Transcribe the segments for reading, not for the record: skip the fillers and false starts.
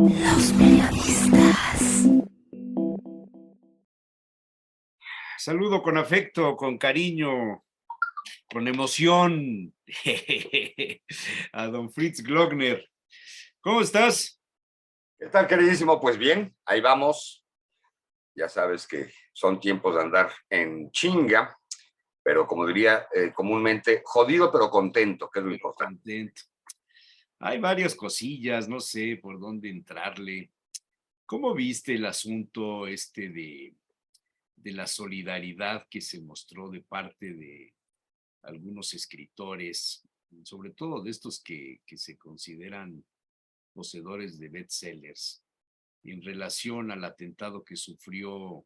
Los periodistas. Saludo con afecto, con cariño, con emoción a don Fritz Glockner. ¿Cómo estás? ¿Qué tal, queridísimo? Pues bien, ahí vamos. Ya sabes que son tiempos de andar en chinga, pero como diría comúnmente, jodido pero contento, que es lo importante. Contento. Hay varias cosillas, no sé por dónde entrarle. ¿Cómo viste el asunto de la solidaridad que se mostró de parte de algunos escritores, sobre todo de estos que se consideran poseedores de bestsellers, en relación al atentado que sufrió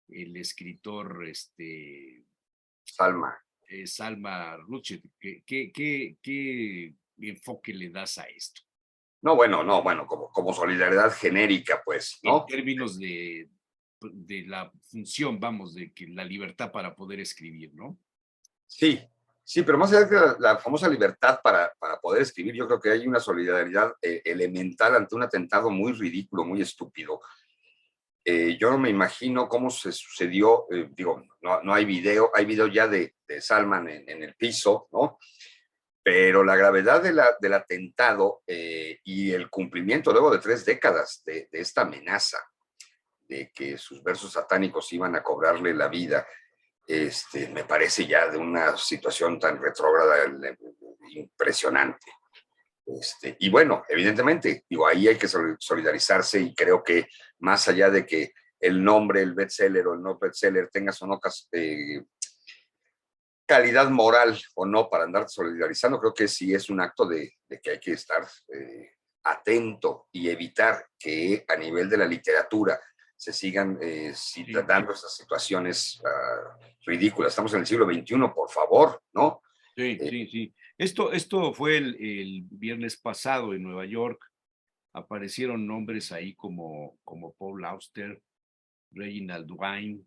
el escritor Salma. Salma Rushdie? ¿Qué enfoque le das a esto? No, bueno, como solidaridad genérica, pues, En ¿no? términos de la función, vamos, de que la libertad para poder escribir, ¿no? Sí, pero más allá de la famosa libertad para poder escribir, yo creo que hay una solidaridad elemental ante un atentado muy ridículo, muy estúpido. Yo no me imagino cómo se sucedió, digo, no hay video, hay video ya de Salman en el piso, ¿no? Pero la gravedad del atentado y el cumplimiento luego de 3 décadas de esta amenaza de que sus versos satánicos iban a cobrarle la vida, me parece ya de una situación tan retrógrada impresionante. Y bueno, evidentemente, digo, ahí hay que solidarizarse y creo que más allá de que el nombre, el bestseller o el no bestseller tengas o no calidad moral o no para andar solidarizando, creo que sí es un acto de que hay que estar atento y evitar que a nivel de la literatura se sigan dando esas situaciones ridículas. Estamos en el siglo XXI, por favor, ¿no? Sí. Esto fue el viernes pasado en Nueva York. Aparecieron nombres ahí como Paul Auster, Reginald Wine,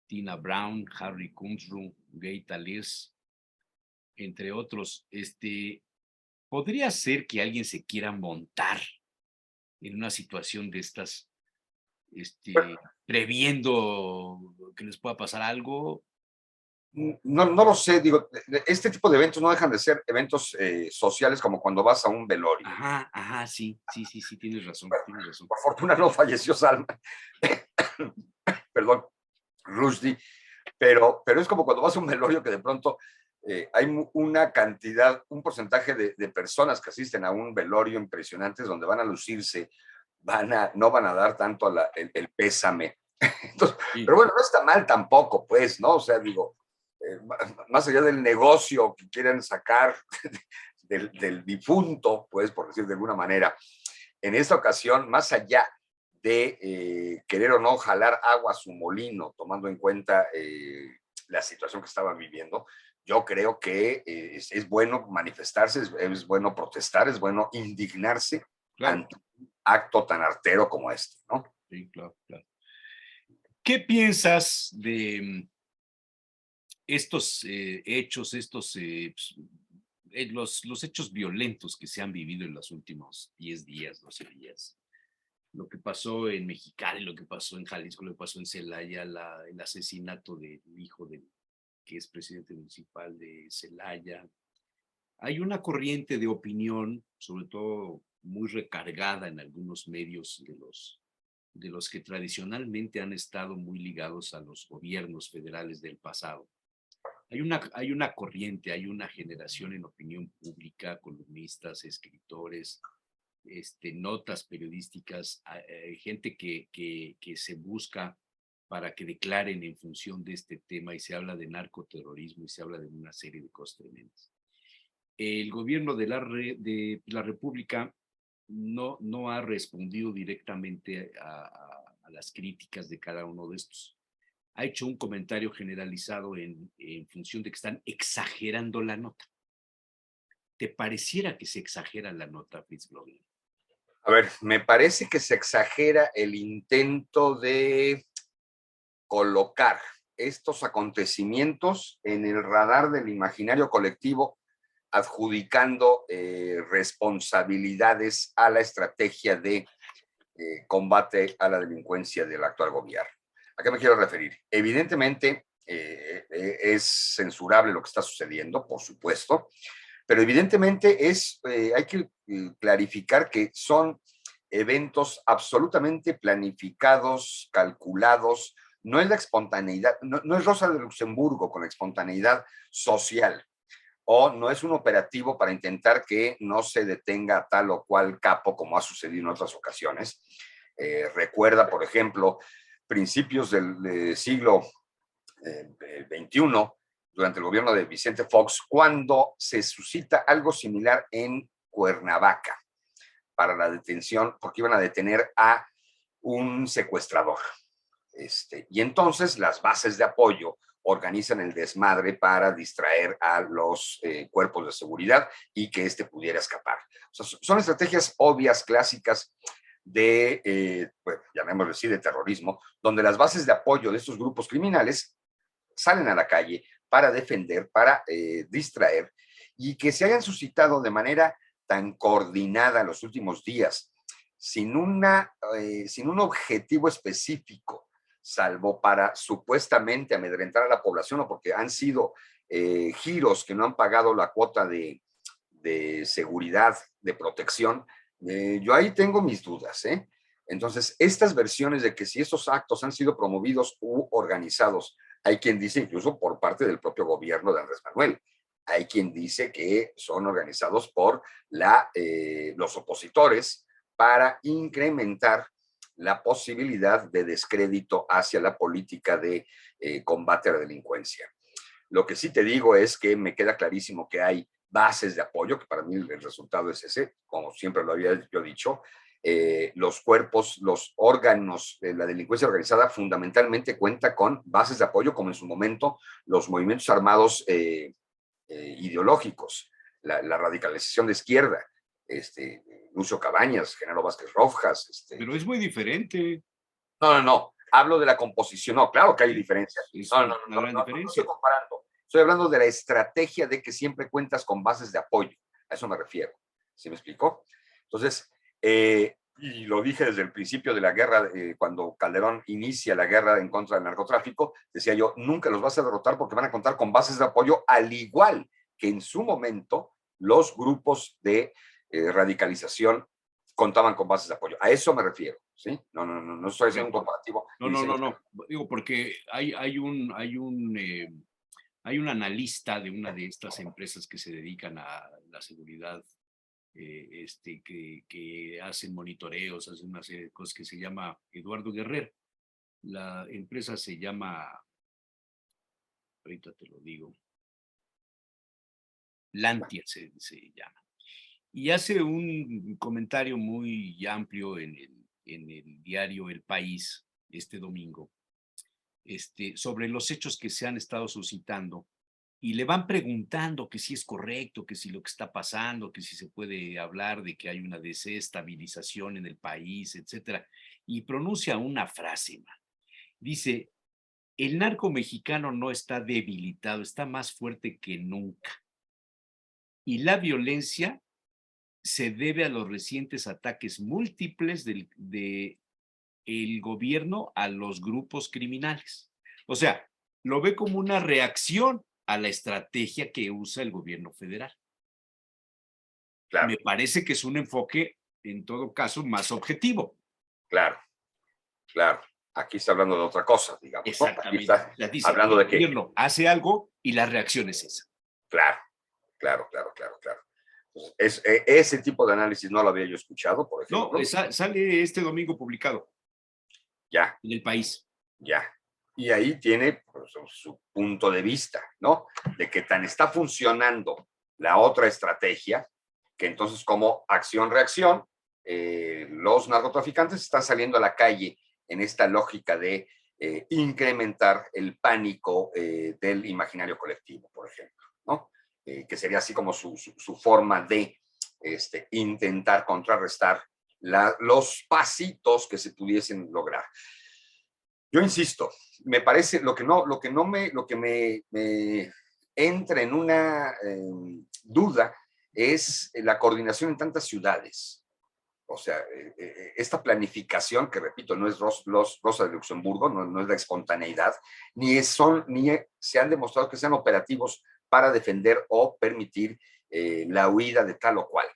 Tina Brown, Harry Kunzru, Gay Talese, entre otros. ¿Podría ser que alguien se quiera montar en una situación de estas, previendo que les pueda pasar algo? No lo sé, digo, este tipo de eventos no dejan de ser eventos sociales como cuando vas a un velorio. Ajá, sí, tienes razón, Bueno, tienes razón. por fortuna no falleció Salma, perdón, Rushdie, pero es como cuando vas a un velorio que de pronto hay una cantidad, un porcentaje de personas que asisten a un velorio impresionantes donde van a lucirse, no van a dar tanto el pésame. Entonces, Sí, pero bueno, no está mal tampoco, pues, ¿no? O sea, digo, más allá del negocio que quieren sacar del difunto, pues, por decir de alguna manera, en esta ocasión, más allá de querer o no jalar agua a su molino, tomando en cuenta la situación que estaban viviendo, yo creo que es bueno manifestarse, es bueno protestar, es bueno indignarse claro. ante un acto tan artero como este, ¿no? Sí, claro. ¿Qué piensas de estos hechos, los hechos violentos que se han vivido en los últimos 10 días, 12 días? Lo que pasó en Mexicali, lo que pasó en Jalisco, lo que pasó en Celaya, el asesinato del hijo que es presidente municipal de Celaya. Hay una corriente de opinión, sobre todo muy recargada en algunos medios de los que tradicionalmente han estado muy ligados a los gobiernos federales del pasado. Hay una corriente, hay una generación en opinión pública, columnistas, escritores, notas periodísticas, gente que se busca para que declaren en función de este tema, y se habla de narcoterrorismo y se habla de una serie de cosas tremendas. El gobierno de la República no ha respondido directamente a las críticas de cada uno de estos. Ha hecho un comentario generalizado en función de que están exagerando la nota. ¿Te pareciera que se exagera la nota, Fitzgerald? A ver, me parece que se exagera el intento de colocar estos acontecimientos en el radar del imaginario colectivo, adjudicando responsabilidades a la estrategia de combate a la delincuencia del actual gobierno. ¿A qué me quiero referir? Evidentemente, es censurable lo que está sucediendo, por supuesto, pero evidentemente hay que clarificar que son eventos absolutamente planificados, calculados. No es la espontaneidad, no es Rosa de Luxemburgo con la espontaneidad social, o no es un operativo para intentar que no se detenga tal o cual capo, como ha sucedido en otras ocasiones. Recuerda, por ejemplo, principios del siglo XXI, durante el gobierno de Vicente Fox, cuando se suscita algo similar en Cuernavaca para la detención, porque iban a detener a un secuestrador. Y entonces las bases de apoyo organizan el desmadre para distraer a los cuerpos de seguridad y que pudiera escapar. O sea, son estrategias obvias, clásicas bueno, llamémoslo así, de terrorismo, donde las bases de apoyo de estos grupos criminales salen a la calle para defender, para distraer, y que se hayan suscitado de manera tan coordinada en los últimos días, sin un objetivo específico, salvo para supuestamente amedrentar a la población, o porque han sido giros que no han pagado la cuota de seguridad, de protección. Yo ahí tengo mis dudas, ¿eh? Entonces, estas versiones de que si estos actos han sido promovidos u organizados, hay quien dice incluso por parte del propio gobierno de Andrés Manuel, hay quien dice que son organizados por los opositores para incrementar la posibilidad de descrédito hacia la política de combate a la delincuencia. Lo que sí te digo es que me queda clarísimo que hay bases de apoyo, que para mí el resultado es ese, como siempre lo había yo dicho. Los cuerpos, los órganos de la delincuencia organizada fundamentalmente cuenta con bases de apoyo, como en su momento los movimientos armados ideológicos, la radicalización de izquierda, Lucio Cabañas, Genaro Vázquez Rojas. Pero es muy diferente. No, hablo de la composición. No, claro que hay diferencias. No Estoy comparando. Estoy hablando de la estrategia de que siempre cuentas con bases de apoyo. A eso me refiero. ¿Sí me explicó? Entonces, y lo dije desde el principio de la guerra, cuando Calderón inicia la guerra en contra del narcotráfico, decía yo, nunca los vas a derrotar porque van a contar con bases de apoyo, al igual que en su momento los grupos de radicalización contaban con bases de apoyo. A eso me refiero, ¿sí? No estoy haciendo un comparativo. No. Digo, porque hay un analista de una de estas empresas que se dedican a la seguridad, que hacen monitoreos, hacen una serie de cosas, que se llama Eduardo Guerrero. La empresa se llama, ahorita te lo digo, Lantia se llama. Y hace un comentario muy amplio en el diario El País este domingo, sobre los hechos que se han estado suscitando, y le van preguntando que si es correcto, que si lo que está pasando, que si se puede hablar de que hay una desestabilización en el país, etcétera, y pronuncia una frase. Dice, el narco mexicano no está debilitado, está más fuerte que nunca. Y la violencia se debe a los recientes ataques múltiples del gobierno a los grupos criminales. O sea, lo ve como una reacción a la estrategia que usa el gobierno federal. Claro. Me parece que es un enfoque, en todo caso, más objetivo. Claro. Aquí está hablando de otra cosa, digamos. Exactamente. ¿No? Aquí está dice, hablando de que el gobierno hace algo y la reacción es esa. Claro. Entonces, ese tipo de análisis no lo había yo escuchado, por ejemplo. No, sale este domingo publicado. Ya. En El País. Ya. Y ahí tiene pues, su punto de vista, ¿no? De que tan está funcionando la otra estrategia, que entonces como acción-reacción, los narcotraficantes están saliendo a la calle en esta lógica de incrementar el pánico del imaginario colectivo, por ejemplo, ¿no? Que sería así como su forma de intentar contrarrestar los pasitos que se pudiesen lograr. Yo insisto, me parece, lo que me entra en una duda es la coordinación en tantas ciudades. O sea, esta planificación, que repito, no es Rosa de Luxemburgo, no es la espontaneidad, ni se han demostrado que sean operativos para defender o permitir la huida de tal o cual.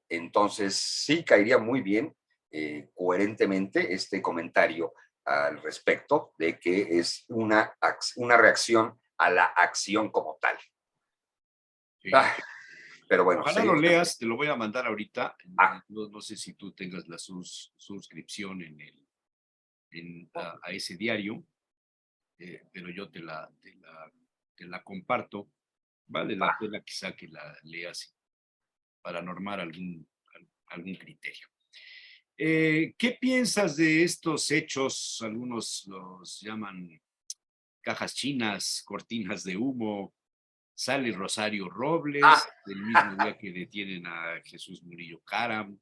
Entonces, sí caería muy bien, coherentemente, este comentario al respecto de que es una reacción a la acción como tal. Sí. Ah, pero bueno, Ojalá lo seguimos. leas, te lo voy a mandar ahorita. Ah. No sé si tú tengas la suscripción a ese diario, pero yo te la comparto. Vale la pena quizá que la leas para normar algún criterio. ¿Qué piensas de estos hechos? Algunos los llaman cajas chinas, cortinas de humo. Sale Rosario Robles, el mismo día que detienen a Jesús Murillo Caram.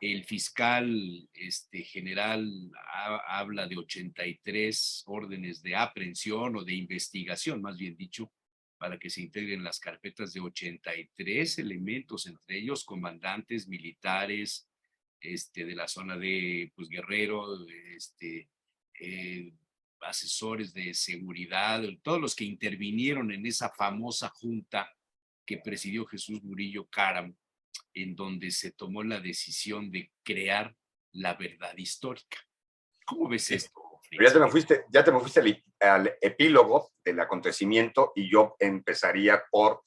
El fiscal general habla de 83 órdenes de aprehensión o de investigación, más bien dicho, para que se integren las carpetas de 83 elementos, entre ellos comandantes militares de la zona de pues, Guerrero, eh, asesores de seguridad, todos los que intervinieron en esa famosa junta que presidió Jesús Murillo Caram, en donde se tomó la decisión de crear la verdad histórica. ¿Cómo ves esto, Pero Fritz? ya te me fuiste al epílogo del acontecimiento y yo empezaría por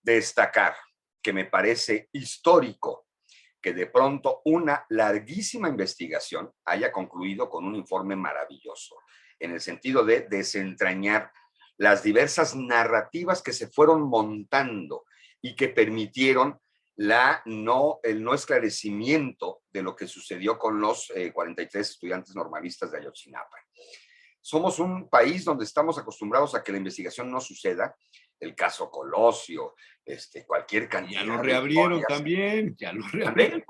destacar que me parece histórico que de pronto una larguísima investigación haya concluido con un informe maravilloso, en el sentido de desentrañar las diversas narrativas que se fueron montando y que permitieron el no esclarecimiento de lo que sucedió con los 43 estudiantes normalistas de Ayotzinapa. Somos un país donde estamos acostumbrados a que la investigación no suceda. El caso Colosio, cualquier cantidad Ya lo de reabrieron historias. también, ya lo ¿También? reabrieron.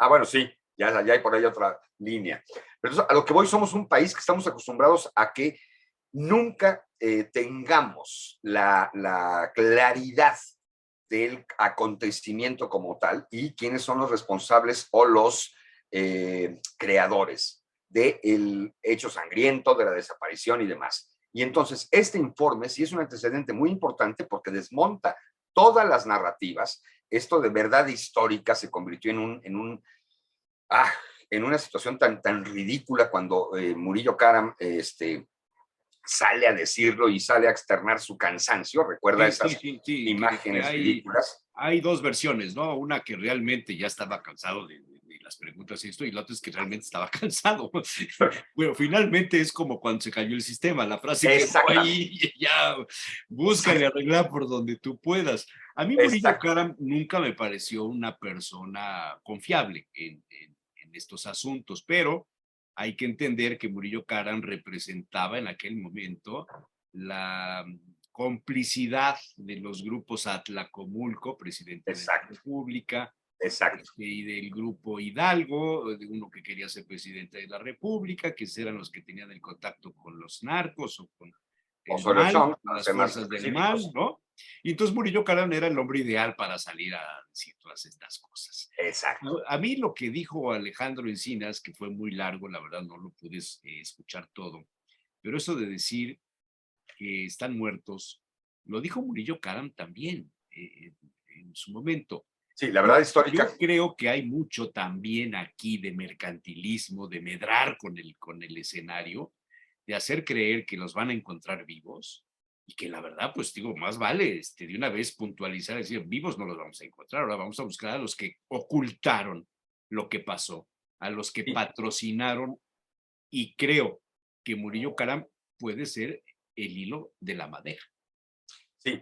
Bueno, sí, ya hay por ahí otra línea. Pero entonces, a lo que voy, somos un país que estamos acostumbrados a que nunca tengamos la claridad del acontecimiento como tal y quiénes son los responsables o los creadores del hecho sangriento, de la desaparición y demás. Y entonces, este informe sí es un antecedente muy importante porque desmonta todas las narrativas. Esto de verdad histórica se convirtió en una situación tan ridícula cuando Murillo Karam sale a decirlo y sale a externar su cansancio. Recuerda esas Sí, que imágenes ridículas. hay dos versiones, ¿no? Una que realmente ya estaba cansado de las preguntas y esto, y la otra es que realmente estaba cansado. Bueno, finalmente es como cuando se cayó el sistema, la frase que ahí ya búscale arreglar por donde tú puedas. A mí Murillo Karam nunca me pareció una persona confiable en estos asuntos, pero hay que entender que Murillo Karam representaba en aquel momento la complicidad de los grupos Atlacomulco, presidente de la República, y del grupo Hidalgo, de uno que quería ser presidente de la República, que eran los que tenían el contacto con los narcos o con el mal, las fuerzas del mal, ¿no? Y entonces Murillo Karam era el hombre ideal para salir a decir todas estas cosas. Exacto. A mí lo que dijo Alejandro Encinas, que fue muy largo, la verdad no lo pude escuchar todo, pero eso de decir que están muertos, lo dijo Murillo Karam también en su momento. Sí, la verdad histórica. Yo creo que hay mucho también aquí de mercantilismo, de medrar con el escenario, de hacer creer que los van a encontrar vivos y que la verdad, pues digo, más vale de una vez puntualizar, decir, vivos no los vamos a encontrar, ahora vamos a buscar a los que ocultaron lo que pasó, a los que patrocinaron, y creo que Murillo Karam puede ser el hilo de la madera. Sí,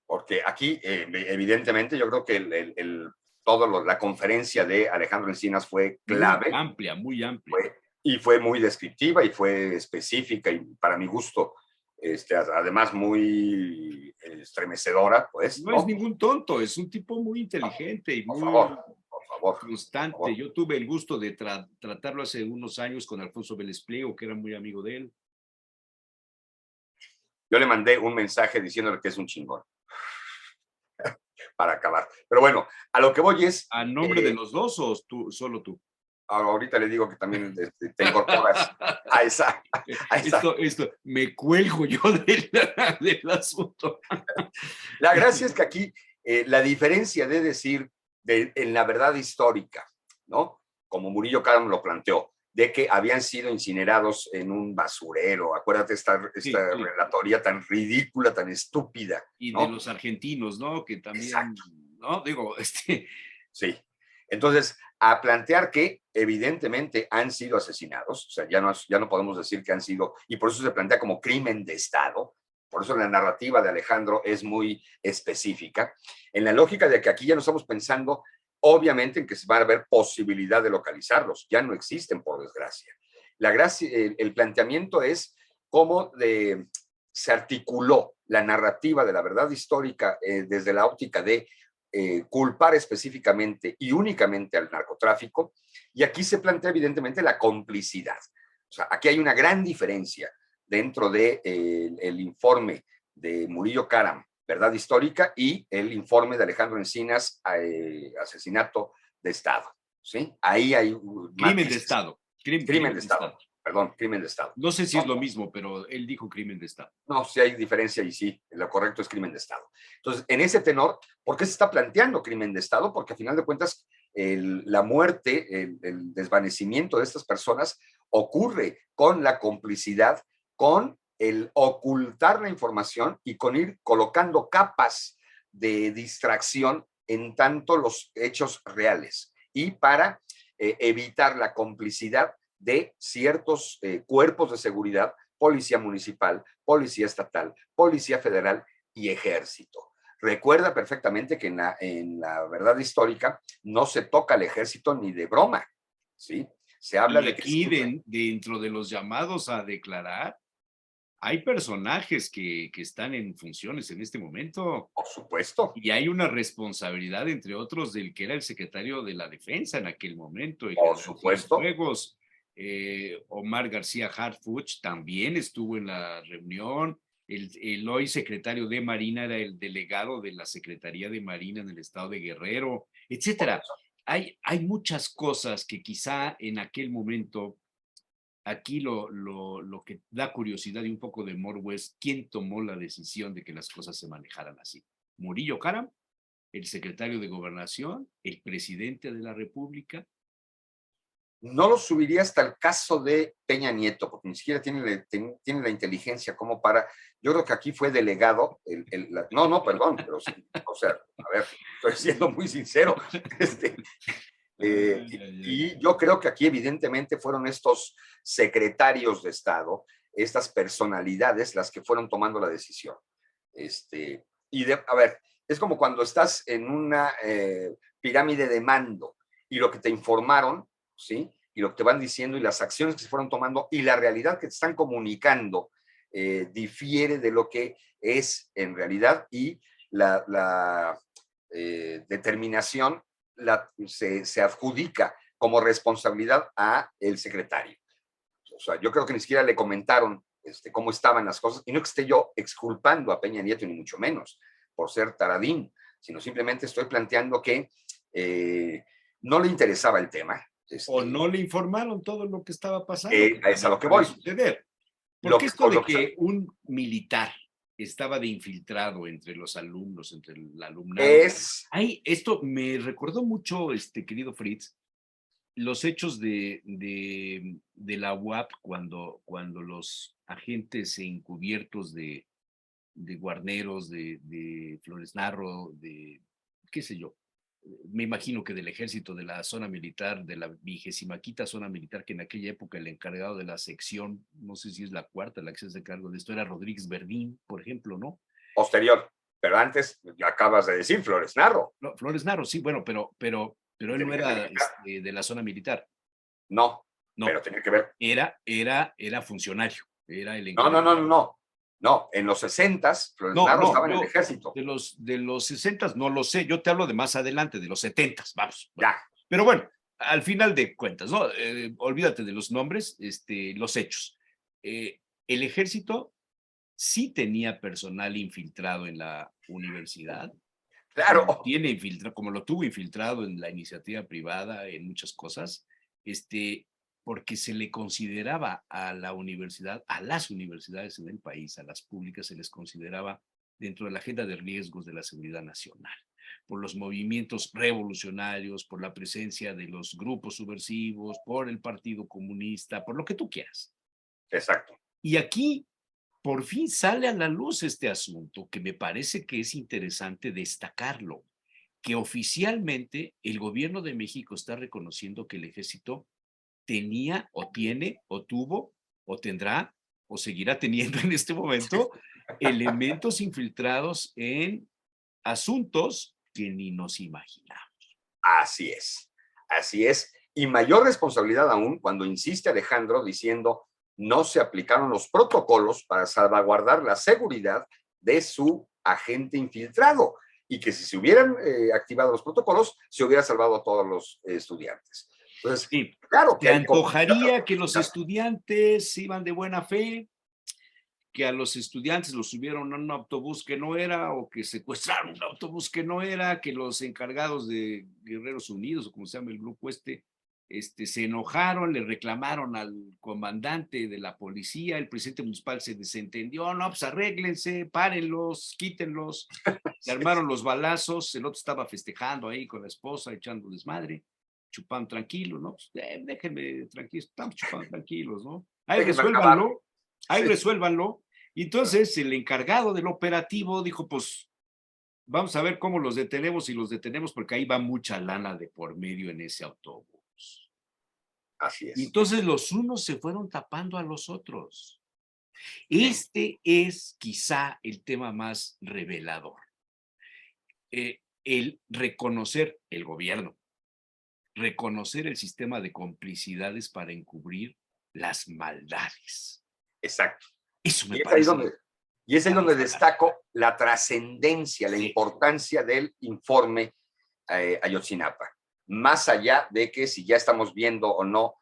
porque aquí evidentemente yo creo que la conferencia de Alejandro Encinas fue clave. Muy amplia, muy amplia. Y fue muy descriptiva y fue específica y para mi gusto, además muy estremecedora, pues. No es ningún tonto, es un tipo muy inteligente y muy por favor, constante. Yo tuve el gusto de tratarlo hace unos años con Alfonso Vélez Pliego, que era muy amigo de él. Yo le mandé un mensaje diciéndole que es un chingón. para acabar. Pero bueno, a lo que voy es... ¿A nombre de los dos o tú, solo tú? Ahorita le digo que también te incorporas a esa. Esto, me cuelgo yo del asunto. La gracia es que aquí la diferencia de decir en la verdad histórica, ¿no? Como Murillo Karam lo planteó, de que habían sido incinerados en un basurero. Acuérdate esta Sí. relatoría tan ridícula, tan estúpida. Y ¿no? de los argentinos, ¿no? Que también, Exacto. ¿no? Digo, Sí. Entonces, a plantear que evidentemente han sido asesinados, o sea, ya no podemos decir que han sido, y por eso se plantea como crimen de Estado, por eso la narrativa de Alejandro es muy específica, en la lógica de que aquí ya no estamos pensando, obviamente, en que se va a haber posibilidad de localizarlos, ya no existen, por desgracia. El planteamiento es cómo se articuló la narrativa de la verdad histórica desde la óptica de culpar específicamente y únicamente al narcotráfico, y aquí se plantea evidentemente la complicidad. O sea, aquí hay una gran diferencia dentro de, el informe de Murillo Karam, verdad histórica, y el informe de Alejandro Encinas, asesinato de Estado. ¿Sí? Ahí hay crimen de Estado. Crimen de Estado. Perdón, crimen de Estado. No sé si es lo mismo, pero él dijo crimen de Estado. No, sí hay diferencia y sí, lo correcto es crimen de Estado. Entonces, en ese tenor, ¿por qué se está planteando crimen de Estado? Porque a final de cuentas, la muerte, el desvanecimiento de estas personas ocurre con la complicidad, con el ocultar la información y con ir colocando capas de distracción en tanto los hechos reales y para evitar la complicidad de ciertos cuerpos de seguridad, policía municipal, policía estatal, policía federal y ejército. Recuerda perfectamente que en la verdad histórica no se toca al ejército ni de broma, ¿sí? Se habla y de aquí que... dentro de los llamados a declarar, hay personajes que están en funciones en este momento. Por supuesto. Y hay una responsabilidad, entre otros, del que era el secretario de la Defensa en aquel momento, el Por general supuesto. Cienfuegos. Omar García Harfuch también estuvo en la reunión. El hoy secretario de Marina era el delegado de la Secretaría de Marina en el estado de Guerrero, etcétera. Hay muchas cosas que quizá en aquel momento, aquí lo que da curiosidad y un poco de morbo es quién tomó la decisión de que las cosas se manejaran así. Murillo Karam, el secretario de Gobernación, el presidente de la República. No lo subiría hasta el caso de Peña Nieto, porque ni siquiera tiene la inteligencia como para... Yo creo que aquí fue delegado... No, perdón, pero sí, o sea, a ver, estoy siendo muy sincero. Y yo creo que aquí evidentemente fueron estos secretarios de Estado, estas personalidades las que fueron tomando la decisión. A ver, es como cuando estás en una pirámide de mando y lo que te informaron, ¿sí? Y lo que te van diciendo y las acciones que se fueron tomando y la realidad que te están comunicando difiere de lo que es en realidad y la determinación se adjudica como responsabilidad a el secretario. O sea, yo creo que ni siquiera le comentaron cómo estaban las cosas, y no que esté yo exculpando a Peña Nieto, ni mucho menos, por ser taradín, sino simplemente estoy planteando que no le interesaba el tema. O no le informaron todo lo que estaba pasando. Es a lo que voy. Suceder. Porque esto de que un militar estaba de infiltrado entre los alumnos, entre el alumnado. Esto me recordó mucho, querido Fritz, los hechos de la UAP cuando los agentes encubiertos de Guarneros, de Flores Narro, de qué sé yo, me imagino que del ejército, de la zona militar, de la 25ª zona militar, que en aquella época el encargado de la sección, no sé si es la cuarta, la que se hace cargo de esto, era Rodríguez Verdín, por ejemplo, ¿no? Posterior, pero antes, ya acabas de decir, Flores Narro. No, Flores Narro, sí, bueno, pero él no era de la zona militar. No, pero tenía que ver. Era funcionario, era el encargado. No, en los 60s, Flores Narro estaba en el ejército. De los 60s no lo sé, yo te hablo de más adelante, de los 70s, vamos. Ya. Pero bueno, al final de cuentas, ¿no? Olvídate de los nombres, los hechos. El ejército sí tenía personal infiltrado en la universidad. Claro. Como lo tuvo infiltrado en la iniciativa privada, en muchas cosas, porque se le consideraba a la universidad, a las universidades en el país, a las públicas, se les consideraba dentro de la agenda de riesgos de la seguridad nacional, por los movimientos revolucionarios, por la presencia de los grupos subversivos, por el Partido Comunista, por lo que tú quieras. Exacto. Y aquí por fin sale a la luz este asunto, que me parece que es interesante destacarlo, que oficialmente el gobierno de México está reconociendo que el ejército tenía o tiene o tuvo o tendrá o seguirá teniendo en este momento elementos infiltrados en asuntos que ni nos imaginamos. Así es, así es. Y mayor responsabilidad aún cuando insiste Alejandro diciendo no se aplicaron los protocolos para salvaguardar la seguridad de su agente infiltrado y que si se hubieran activado los protocolos se hubiera salvado a todos los estudiantes. Entonces, sí, claro que te antojaría que los estudiantes iban de buena fe, que a los estudiantes los subieron a un autobús que no era, o que secuestraron un autobús que no era, que los encargados de Guerreros Unidos, o como se llama el grupo se enojaron, le reclamaron al comandante de la policía, el presidente municipal se desentendió, no, pues arréglense, párenlos, quítenlos, se armaron los balazos, el otro estaba festejando ahí con la esposa, echando desmadre, chupando tranquilo, ¿no? Pues, déjenme tranquilos, estamos chupando tranquilos, ¿no? Ahí resuélvanlo, ahí resuélvanlo. Y entonces el encargado del operativo dijo, pues vamos a ver cómo los detenemos, y los detenemos porque ahí va mucha lana de por medio en ese autobús. Así es. Y entonces los unos se fueron tapando a los otros. Este es quizá el tema más revelador. El reconocer el gobierno, reconocer el sistema de complicidades para encubrir las maldades. Exacto. Eso me y parece. es ahí donde destaco la trascendencia, la importancia del informe Ayotzinapa. Más allá de que si ya estamos viendo o no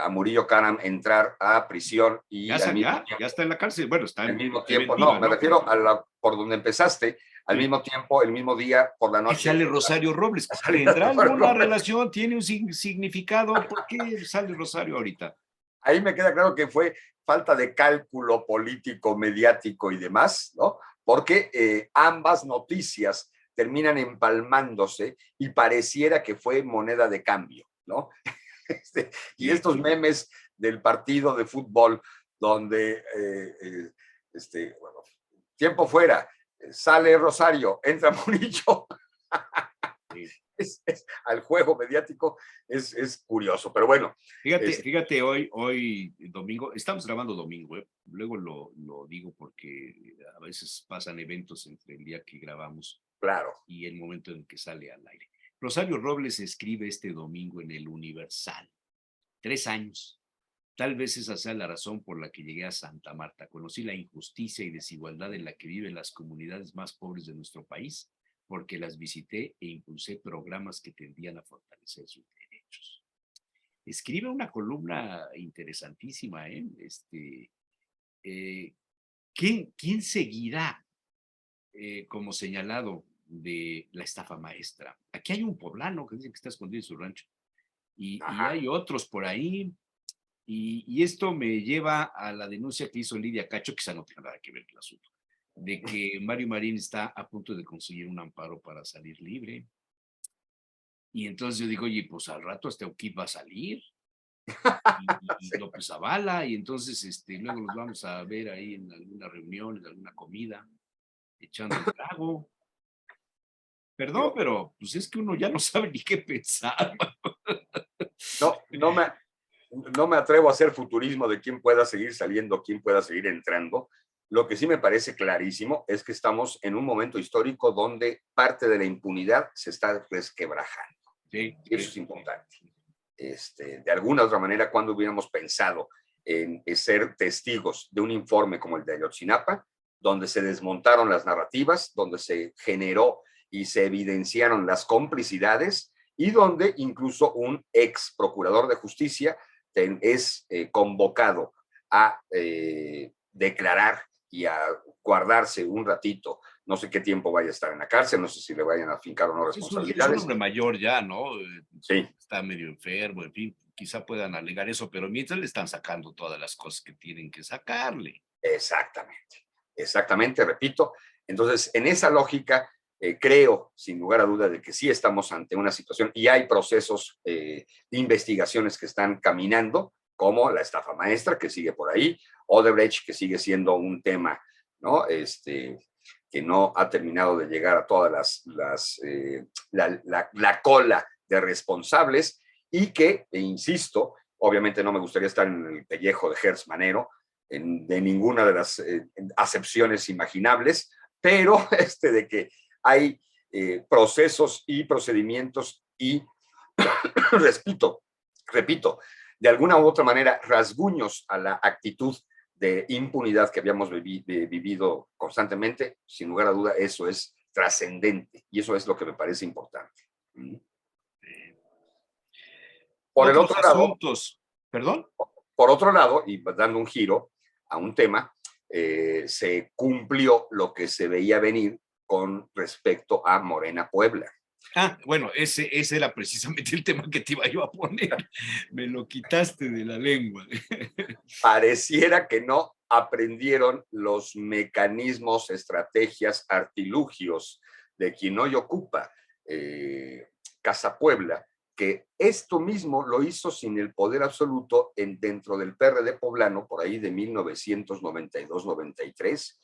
a Murillo Karam entrar a prisión y ya está en la cárcel. Bueno, está al mismo tiempo, no, me refiero a por donde empezaste, al mismo tiempo, el mismo día, por la noche. Sale Rosario Robles. ¿Tendrá alguna relación? ¿Tiene un significado? ¿Por qué sale Rosario ahorita? Ahí me queda claro que fue falta de cálculo político, mediático y demás, ¿no? Porque ambas noticias terminan empalmándose y pareciera que fue moneda de cambio, ¿no? Y estos memes del partido de fútbol donde, bueno, tiempo fuera, sale Rosario, entra Murillo. Al juego mediático es curioso, pero bueno. Fíjate, hoy domingo, estamos grabando domingo, luego lo digo porque a veces pasan eventos entre el día que grabamos, claro, y el momento en que sale al aire. Rosario Robles escribe este domingo en el Universal, 3 años. Tal vez esa sea la razón por la que llegué a Santa Marta. Conocí la injusticia y desigualdad en la que viven las comunidades más pobres de nuestro país, porque las visité e impulsé programas que tendían a fortalecer sus derechos. Escribe una columna interesantísima, ¿quién seguirá como señalado de la estafa maestra? Aquí hay un poblano que dice que está escondido en su rancho, y hay otros por ahí, y esto me lleva a la denuncia que hizo Lidia Cacho, quizá no tenga nada que ver con el asunto, de que Mario Marín está a punto de conseguir un amparo para salir libre. Y entonces yo digo, oye, pues al rato hasta Euquip va a salir, y López Zavala, y entonces luego los vamos a ver ahí en alguna reunión, en alguna comida, echando el trago. Perdón, pero pues es que uno ya no sabe ni qué pensar. No me atrevo a hacer futurismo de quién pueda seguir saliendo, quién pueda seguir entrando. Lo que sí me parece clarísimo es que estamos en un momento histórico donde parte de la impunidad se está resquebrajando. Sí, y eso es importante. De alguna u otra manera, cuando hubiéramos pensado en ser testigos de un informe como el de Ayotzinapa, donde se desmontaron las narrativas, donde se generó y se evidenciaron las complicidades, y donde incluso un ex procurador de justicia es convocado a declarar y a guardarse un ratito no sé qué tiempo vaya a estar en la cárcel, no sé si le vayan a fincar o no Es un responsabilidades. hombre mayor ya, ¿no? Sí, Está medio enfermo, en fin, quizá puedan alegar eso, pero mientras le están sacando todas las cosas que tienen que sacarle. exactamente, exactamente, repito. Entonces, en esa lógica, creo, sin lugar a duda, de que sí estamos ante una situación y hay procesos de investigaciones que están caminando, como la estafa maestra, que sigue por ahí, Odebrecht, que sigue siendo un tema, ¿no? Que no ha terminado de llegar a todas la cola de responsables y que, insisto, obviamente no me gustaría estar en el pellejo de Hertz Manero, de ninguna de las acepciones imaginables, pero de que hay procesos y procedimientos y, repito, de alguna u otra manera, rasguños a la actitud de impunidad que habíamos vivido constantemente, sin lugar a duda, eso es trascendente y eso es lo que me parece importante. Por el Otros otro lado, asuntos, perdón. por otro lado, y dando un giro a un tema, se cumplió lo que se veía venir con respecto a Morena Puebla. Ah, bueno, ese era precisamente el tema que te iba yo a poner. Me lo quitaste de la lengua. Pareciera que no aprendieron los mecanismos, estrategias, artilugios de quien hoy ocupa Casa Puebla, que esto mismo lo hizo sin el poder absoluto dentro del PRD poblano por ahí de 1992, 93,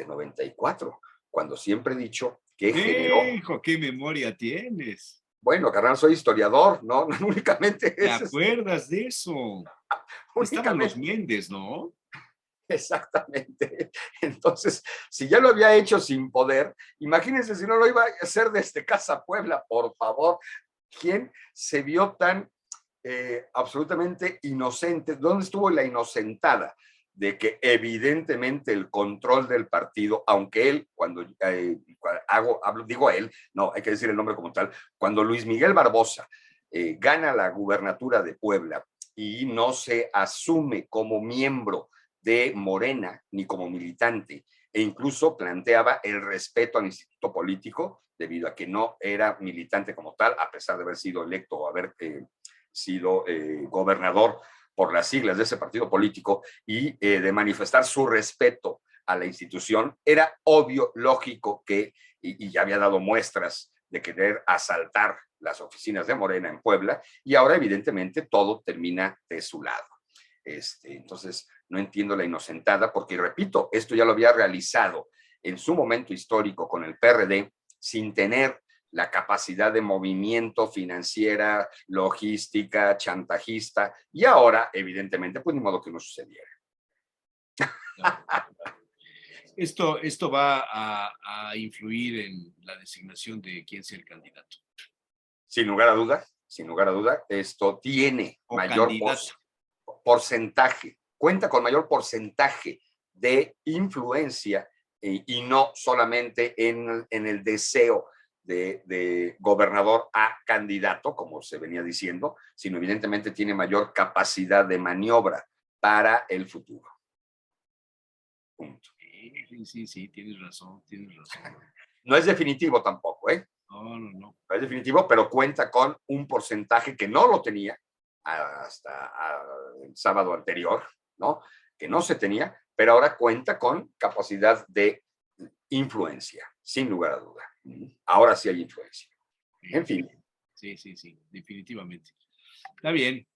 94, cuando siempre he dicho que generó. Hijo, qué memoria tienes. Bueno, carnal, soy historiador, ¿no? No únicamente ¿Te es acuerdas de eso? Estaban los únicamente. Méndez, ¿no? Exactamente. Entonces, si ya lo había hecho sin poder, imagínense si no lo iba a hacer desde Casa Puebla, por favor. ¿Quién se vio tan absolutamente inocente? ¿Dónde estuvo la inocentada de que evidentemente el control del partido, aunque él, cuando digo a él, no, hay que decir el nombre como tal, cuando Luis Miguel Barbosa gana la gubernatura de Puebla y no se asume como miembro de Morena ni como militante, e incluso planteaba el respeto al instituto político debido a que no era militante como tal, a pesar de haber sido electo o haber sido gobernador por las siglas de ese partido político y de manifestar su respeto a la institución. Era obvio, lógico que, y ya había dado muestras de querer asaltar las oficinas de Morena en Puebla, y ahora evidentemente todo termina de su lado. Entonces, no entiendo la inocentada, porque repito, esto ya lo había realizado en su momento histórico con el PRD, sin tener la capacidad de movimiento financiera, logística, chantajista, y ahora, evidentemente, pues ni modo que no sucediera. Esto va a influir en la designación de quién sea el candidato. Sin lugar a duda, esto tiene O mayor porcentaje, cuenta con mayor porcentaje de influencia y no solamente en el deseo de gobernador a candidato, como se venía diciendo, sino evidentemente tiene mayor capacidad de maniobra para el futuro. Punto. Sí, tienes razón. No es definitivo tampoco, ¿eh? No. No es definitivo, pero cuenta con un porcentaje que no lo tenía hasta el sábado anterior, ¿no? Que no se tenía, pero ahora cuenta con capacidad de influencia, sin lugar a duda. Ahora sí hay influencia. En fin. Sí, definitivamente. Está bien.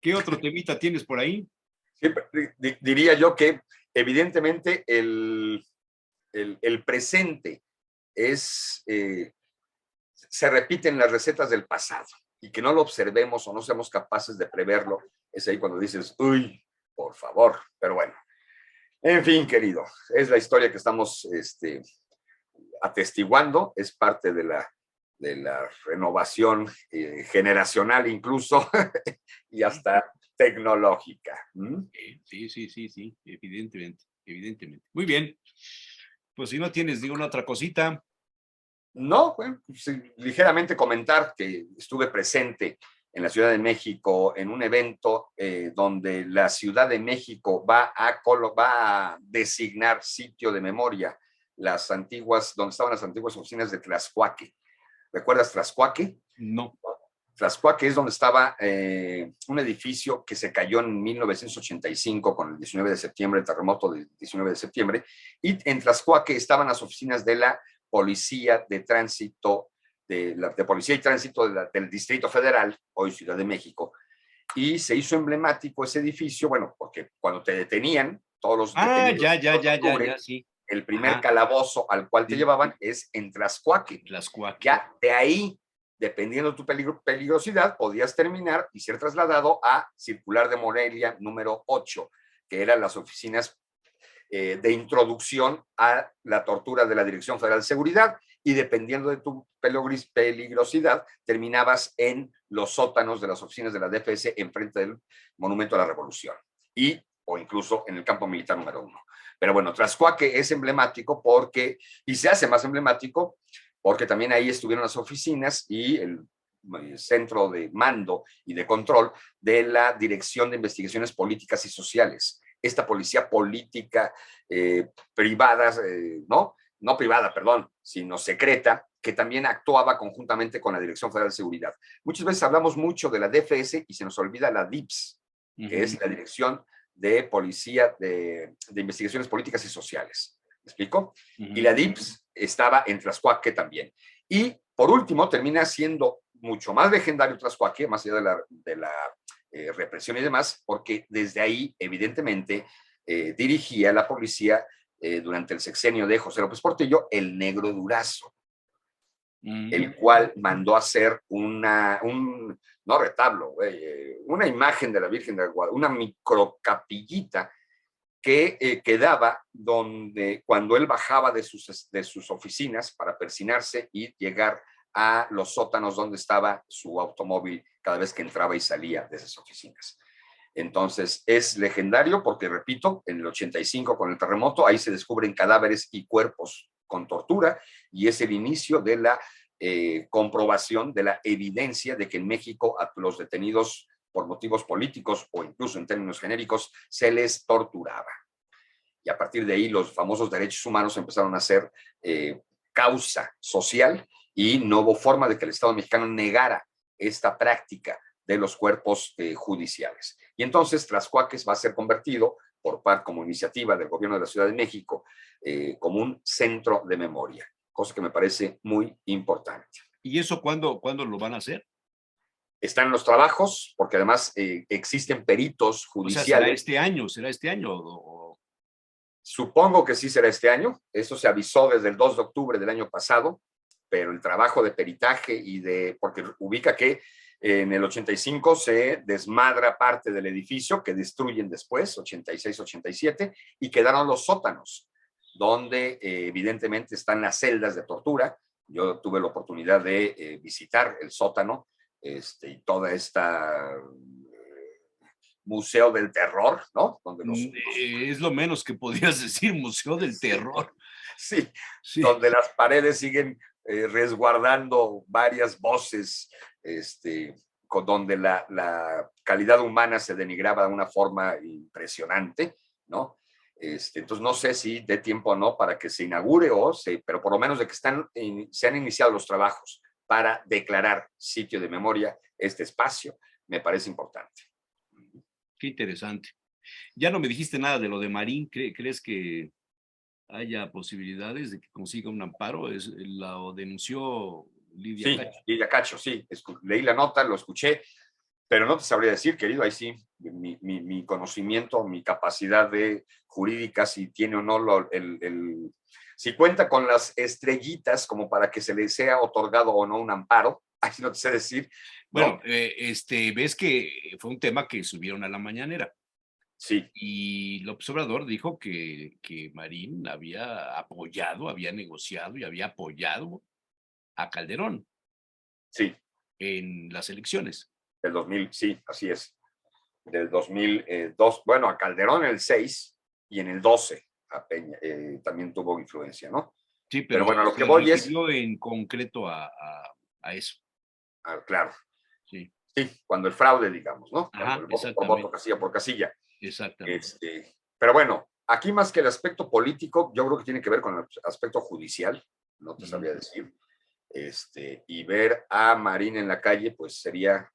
¿Qué otro temita tienes por ahí? Siempre, diría yo que evidentemente el presente es, se repiten las recetas del pasado, y que no lo observemos o no seamos capaces de preverlo, es ahí cuando dices, uy, por favor, pero bueno. En fin, querido, es la historia que estamos atestiguando, es parte de la renovación generacional incluso y hasta tecnológica. Sí, evidentemente. Muy bien. Pues si no tienes ninguna otra cosita. No, bueno, sí, ligeramente comentar que estuve presente en la Ciudad de México en un evento donde la Ciudad de México va a designar sitio de memoria donde estaban las antiguas oficinas de Tlaxcuaque. ¿Recuerdas Tlaxcuaque? No. Tlaxcuaque es donde estaba un edificio que se cayó en 1985 con el 19 de septiembre, el terremoto del 19 de septiembre, y en Tlaxcuaque estaban las oficinas de la Policía de Tránsito, de Policía y Tránsito del Distrito Federal, hoy Ciudad de México, y se hizo emblemático ese edificio, bueno, porque cuando te detenían, todos los detenidos ya, sí. el primer calabozo al cual te llevaban es en Tlaxcuaque. Ya de ahí, dependiendo de tu peligrosidad, podías terminar y ser trasladado a Circular de Morelia número 8, que eran las oficinas de introducción a la tortura de la Dirección Federal de Seguridad, y dependiendo de tu peligrosidad, terminabas en los sótanos de las oficinas de la DFS enfrente del Monumento a la Revolución, o incluso en el campo militar número 1. Pero bueno, Tlaxcuaque es emblemático y se hace más emblemático porque también ahí estuvieron las oficinas y el centro de mando y de control de la Dirección de Investigaciones Políticas y Sociales. Esta policía política privada, no privada, perdón, sino secreta, que también actuaba conjuntamente con la Dirección Federal de Seguridad. Muchas veces hablamos mucho de la DFS y se nos olvida la DIPS, que es la Dirección de Policía de Investigaciones Políticas y Sociales. ¿Me explico? Y la DIPS estaba en Tlaxcuaque también. Y por último, termina siendo mucho más legendario Tlaxcuaque, más allá de la represión y demás, porque desde ahí, evidentemente, dirigía la policía durante el sexenio de José López Portillo, el Negro Durazo, el cual mandó hacer no retablo, una imagen de la Virgen de Guadalupe, una microcapillita que quedaba donde, cuando él bajaba de sus oficinas para persinarse y llegar a los sótanos donde estaba su automóvil cada vez que entraba y salía de esas oficinas. Entonces, es legendario porque, repito, en el 85 con el terremoto, ahí se descubren cadáveres y cuerpos con tortura, y es el inicio de la comprobación de la evidencia de que en México a los detenidos por motivos políticos o incluso en términos genéricos se les torturaba. Y a partir de ahí los famosos derechos humanos empezaron a ser causa social, y no hubo forma de que el Estado mexicano negara esta práctica de los cuerpos judiciales. Y entonces Tlaxcuaque va a ser convertido como iniciativa del gobierno de la Ciudad de México como un centro de memoria, cosa que me parece muy importante. ¿Y eso cuándo lo van a hacer? Están en los trabajos, porque además existen peritos judiciales. O sea, ¿será este año? Supongo que sí será este año. Eso se avisó desde el 2 de octubre del año pasado, pero el trabajo de peritaje porque ubica que en el 85 se desmadra parte del edificio que destruyen después, 86-87, y quedaron los sótanos, donde evidentemente están las celdas de tortura. Yo tuve la oportunidad de visitar el sótano y toda esta museo del terror, ¿no? Donde es lo menos que podías decir, museo del terror. Sí, donde las paredes siguen resguardando varias voces, donde la calidad humana se denigraba de una forma impresionante, ¿no? Entonces no sé si dé tiempo o no para que se inaugure pero por lo menos de que se han iniciado los trabajos para declarar sitio de memoria este espacio, me parece importante. Qué interesante. Ya no me dijiste nada de lo de Marín. ¿Crees que haya posibilidades de que consiga un amparo? Lo denunció Lidia Cacho. Lidia Cacho, sí. Leí la nota, lo escuché, pero no te sabría decir, querido, ahí sí, mi conocimiento, mi capacidad jurídica, si tiene o no si cuenta con las estrellitas como para que se le sea otorgado o no un amparo, ahí no te sé decir. Bueno, ves que fue un tema que subieron a la mañanera. Sí. Y López Obrador dijo que Marín había apoyado, había negociado y había apoyado a Calderón. Sí. En las elecciones. Del 2000, sí, así es. Del 2002, bueno, a Calderón en el 6 y en el 12 a Peña, también tuvo influencia, ¿no? Sí, pero bueno, lo que voy es... en concreto a eso. Claro. Sí. Sí, cuando el fraude, digamos, ¿no? Ajá, cuando el voto por voto, casilla por casilla. Exactamente. Pero bueno, aquí más que el aspecto político, yo creo que tiene que ver con el aspecto judicial, no te sabría decir. Y ver a Marín en la calle, pues sería,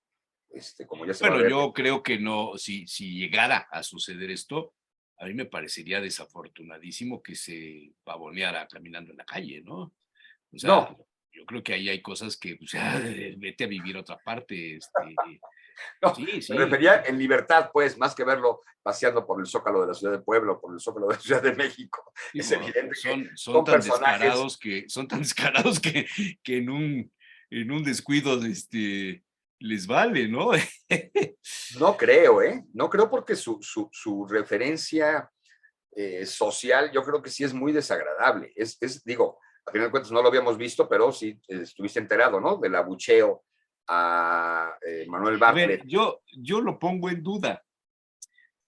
como ya se va a Bueno, ver. yo creo que no, si llegara a suceder esto, a mí me parecería desafortunadísimo que se pavoneara caminando en la calle, ¿no? O sea, No, yo creo que ahí hay cosas que, o sea, vete a vivir a otra parte, no, sí, me sí, refería en libertad, pues, más que verlo paseando por el Zócalo de la Ciudad de Puebla, por el Zócalo de la Ciudad de México. Es digo, evidente que son son tan personajes. descarados son tan descarados que en un descuido, les vale, ¿no? No creo, ¿eh? No creo porque su referencia social, yo creo que sí es muy desagradable. Digo, a final de cuentas no lo habíamos visto, pero sí estuviste enterado, ¿no? Del abucheo a Manuel A ver, Bartlett. yo lo pongo en duda,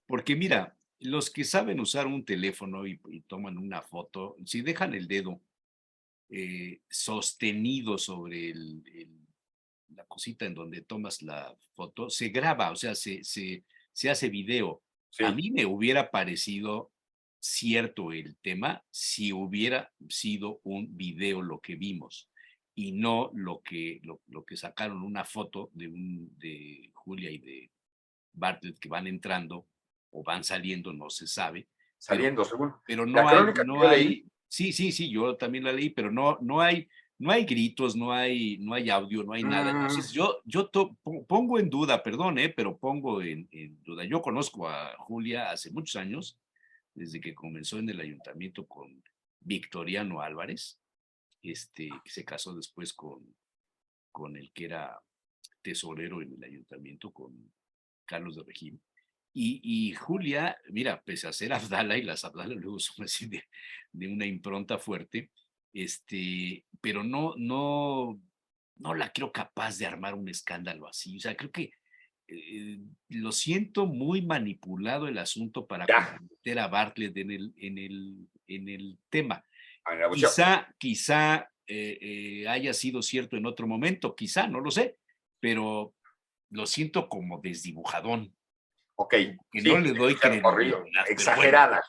porque mira, los que saben usar un teléfono y toman una foto, si dejan el dedo sostenido sobre la cosita en donde tomas la foto, se graba, o sea, se hace video. A Sí, mí me hubiera parecido cierto el tema si hubiera sido un video lo que vimos y no lo que sacaron una foto de Julia y de Bartlett que van entrando o van saliendo, no se sabe, pero, saliendo, según. pero La crónica que yo leí, sí, sí, sí, yo también la leí, pero no hay gritos, no hay audio, no hay nada. mm, Entonces pongo en duda, perdón, pero pongo en duda. Yo conozco a Julia hace muchos años, desde que comenzó en el ayuntamiento con Victoriano Álvarez, que se casó después con el que era tesorero en el ayuntamiento, con Carlos de Regil. Y Julia, mira, pese a ser Abdala, y las Abdala luego son así de una impronta fuerte, pero no la creo capaz de armar un escándalo así. O sea, creo que lo siento muy manipulado el asunto para ya, comprometer a Bartlett en el tema. en el abucheo. Quizá haya sido cierto en otro momento, quizá, no lo sé, pero lo siento como desdibujadón, Ok, que no sí, le doy corrido, credibilidad, pero bueno,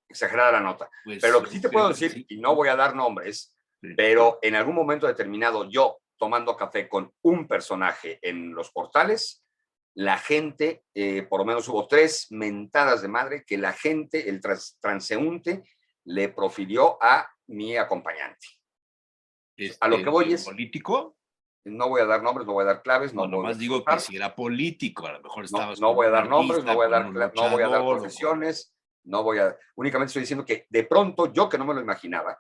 exagerada la nota. Pero pues lo que sí te puedo creo que decir, sí. y no voy a dar nombres, Sí. pero en algún momento determinado, yo tomando café con un personaje en los portales, la gente, por lo menos hubo 3 mentadas de madre que la gente, el transeúnte, le profirió a mi acompañante. A lo que voy es, Político, no voy a dar nombres, no voy a dar claves, no, no voy a nomás digo que explotar, si era político, a lo mejor no, estabas no con voy a un dar nombres, artista, con un no voy a dar luchador o con... profesiones, únicamente estoy diciendo que de pronto yo que no me lo imaginaba,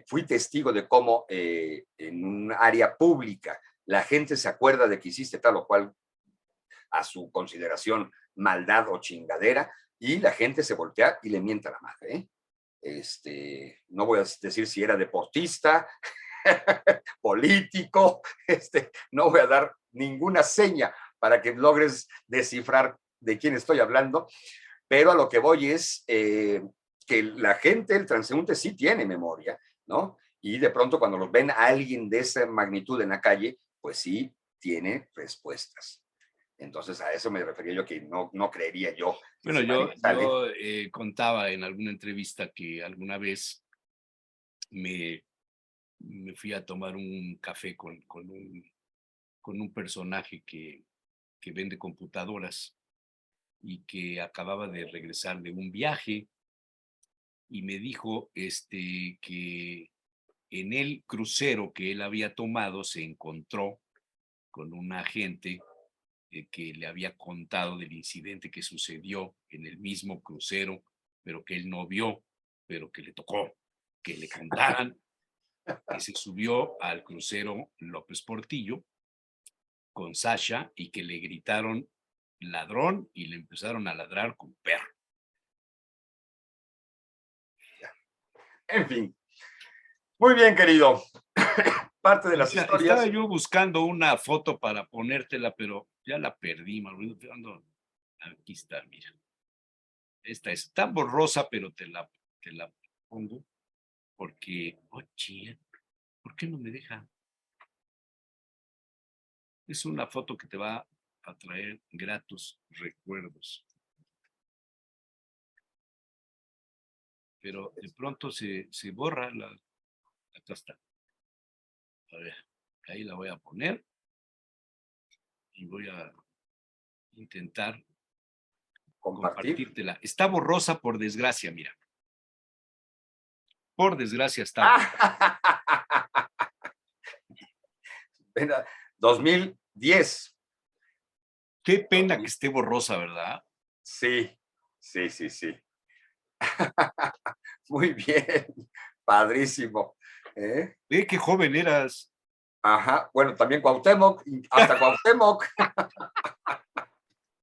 fui testigo de cómo en un área pública la gente se acuerda de que hiciste tal o cual a su consideración maldad o chingadera y la gente se voltea y le mienta a la madre. No voy a decir si era deportista, político, no voy a dar ninguna seña para que logres descifrar de quién estoy hablando, pero a lo que voy es que la gente, el transeúnte sí tiene memoria, ¿no? Y de pronto cuando los ven a alguien de esa magnitud en la calle, pues sí tiene respuestas. Entonces a eso me refería yo que no creería yo que Bueno, si Marín sale. yo contaba en alguna entrevista que alguna vez me, me fui a tomar un café con un personaje que vende computadoras y que acababa de regresar de un viaje y me dijo que en el crucero que él había tomado se encontró con un agente que le había contado del incidente que sucedió en el mismo crucero, pero que él no vio, pero que le tocó que le contaran, que se subió al crucero López Portillo con Sasha y que le gritaron ladrón y le empezaron a ladrar con perro. En fin, muy bien, querido. Parte de las Mira, estaba historias. yo buscando una foto para ponértela, pero ya la perdí, Mauricio. Aquí está, mira. Esta está borrosa, pero te la pongo porque, oye, ¿por qué no me deja? Es una foto que te va a traer gratos recuerdos. pero de pronto se borra la... Acá está. A ver, ahí la voy a poner y voy a intentar Compartir. compartírtela. Está borrosa por desgracia, mira. Por desgracia está borrosa. 2010. Qué pena que esté borrosa, ¿verdad? Sí, sí, sí, sí. Muy bien, padrísimo. ¿Eh? Qué joven eras. Ajá, bueno, también Cuauhtémoc, hasta Cuauhtémoc.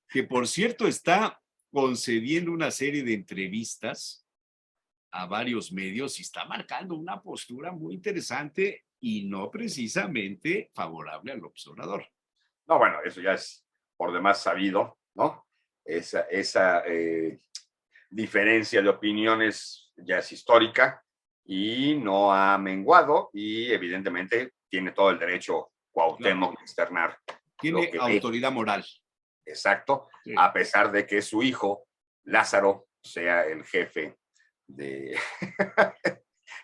Que por cierto está concediendo una serie de entrevistas a varios medios y está marcando una postura muy interesante y no precisamente favorable al observador. No, bueno, eso ya es por demás sabido, ¿no? Esa diferencia de opiniones ya es histórica y no ha menguado y evidentemente tiene todo el derecho Cuauhtémoc de externar lo Tiene que ve. autoridad moral. Exacto, Sí. a pesar de que su hijo, Lázaro, sea el jefe de,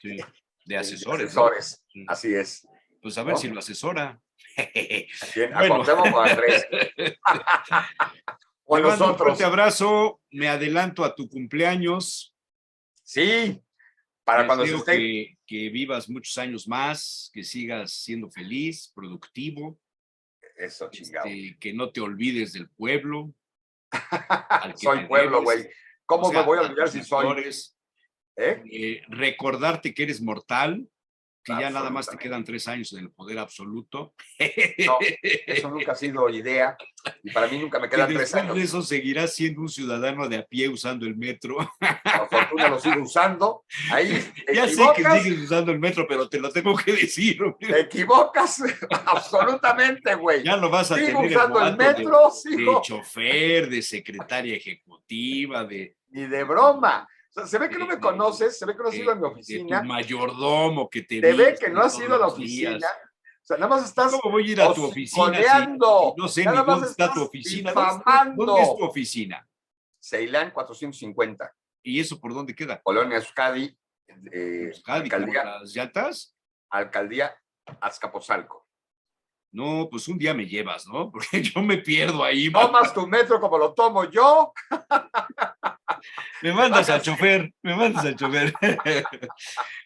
Sí, de asesores. de asesores. ¿No? Así es. Pues a ver ¿no? si lo asesora. ¿A quién? ¿A Bueno. Cuauhtémoc o a Andrés? O a Te mando un nosotros. fuerte abrazo, me adelanto a tu cumpleaños. Sí, para cuando se Deseo esté. que vivas muchos años más, que sigas siendo feliz, productivo, Eso, chingado. que no te olvides del pueblo. Al que Soy te pueblo, debes, güey. ¿Cómo o sea, me voy a a olvidar tus si soy? lectores, ¿Eh? recordarte que eres mortal, que ya nada más te Absolutamente. quedan 3 años en el poder absoluto. No, eso nunca ha sido idea. Y para mí nunca me Que quedan 3 después años. de eso seguirás siendo un ciudadano de a pie usando el metro. Por fortuna lo sigo usando. Ahí te Ya sé que equivocas. sigues usando el metro, pero te lo tengo que decir. Te equivocas absolutamente, güey. Ya lo vas a Sigo tener en usando el boato metro, de sigo. chofer, de secretaria ejecutiva, Ni de broma. O sea, se ve que no me conoces, se ve que no has ido a mi de tu oficina, mayordomo que te te ve que viste no has todos ido a la los oficina. días. O sea, nada más estás ¿Cómo voy a ir a tu oficina si hociconeando, no sé ni nada más dónde está tu estás oficina? ¿Dónde es tu difamando. oficina? Ceilán 450, ¿Y eso por dónde queda? Colonia Euskadi, Euskadi, como alcaldía, las llantas. alcaldía Azcapotzalco. No, pues un día me llevas, ¿no? Porque yo me pierdo ahí. Tomas tu metro como lo tomo yo. Me mandas al chofer, me mandas al chofer.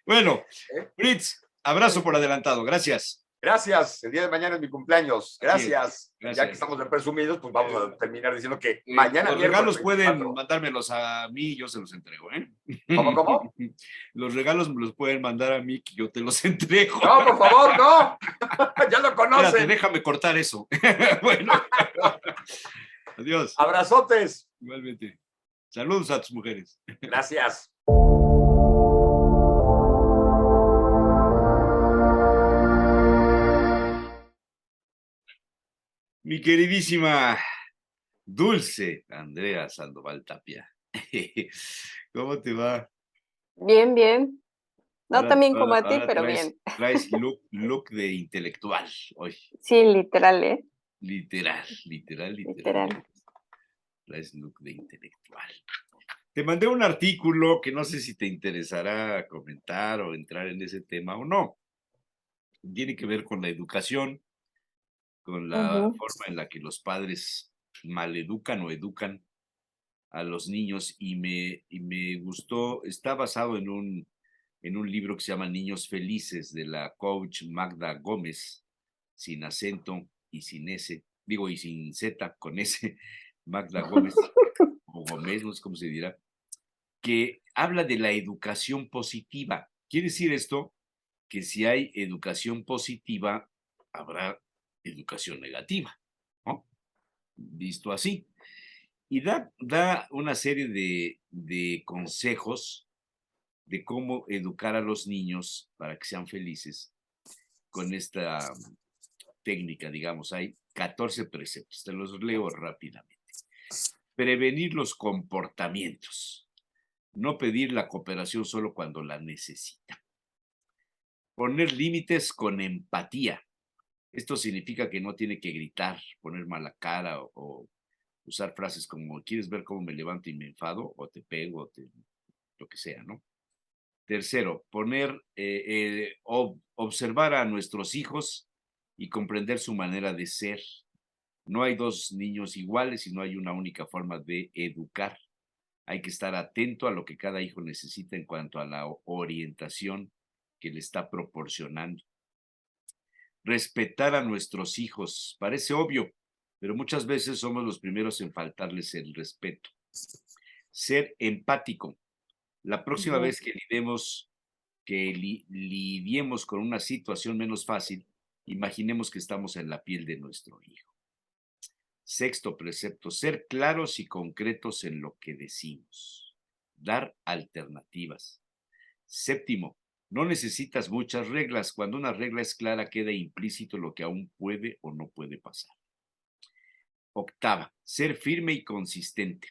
Bueno, ¿Eh? Fritz, abrazo por adelantado, gracias. Gracias, el día de mañana es mi cumpleaños. Gracias. Gracias. Ya que estamos de presumidos, pues vamos a terminar diciendo que mañana Los miércoles regalos pueden 24. mandármelos a mí y yo se los entrego, ¿eh? ¿Cómo? Los regalos me los pueden mandar a mí que yo te los entrego. No, por favor, no. Ya lo Espérate, conocen. déjame cortar eso. Bueno, adiós. Abrazotes. Igualmente. Saludos a tus mujeres. Gracias. Mi queridísima Dulce Andrea Sandoval Tapia. ¿Cómo te va? Bien, bien. No Ahora, tan bien como a ti, ahora pero bien. traes look de intelectual hoy. Sí, literal, ¿eh? Literal. Literal. Traes look de intelectual. Te mandé un artículo que no sé si te interesará comentar o entrar en ese tema o no. Tiene que ver con la educación, con la forma en la que los padres maleducan o educan a los niños y me gustó, está basado en un libro que se llama Niños Felices de la coach Magda Gómez, sin acento y sin S, digo, y sin Z, con S, Magda Gómez, o Gómez, no sé cómo se dirá, que habla de la educación positiva. Quiere decir esto que si hay educación positiva, habrá educación negativa, ¿no? Visto así. Y da una serie de consejos de cómo educar a los niños para que sean felices con esta técnica, digamos. Hay 14 preceptos, te los leo rápidamente. Prevenir los comportamientos. No pedir la cooperación solo cuando la necesita. Poner límites con empatía. Esto significa que no tiene que gritar, poner mala cara o usar frases como, ¿quieres ver cómo me levanto y me enfado? O te pego, lo que sea, ¿no? Tercero, observar a nuestros hijos y comprender su manera de ser. No hay dos niños iguales y no hay una única forma de educar. Hay que estar atento a lo que cada hijo necesita en cuanto a la orientación que le está proporcionando. Respetar a nuestros hijos. Parece obvio, pero muchas veces somos los primeros en faltarles el respeto. Ser empático. La próxima vez que lidiemos con una situación menos fácil, imaginemos que estamos en la piel de nuestro hijo. Sexto precepto, ser claros y concretos en lo que decimos. Dar alternativas. Séptimo, no necesitas muchas reglas. Cuando una regla es clara, queda implícito lo que aún puede o no puede pasar. Octava, ser firme y consistente.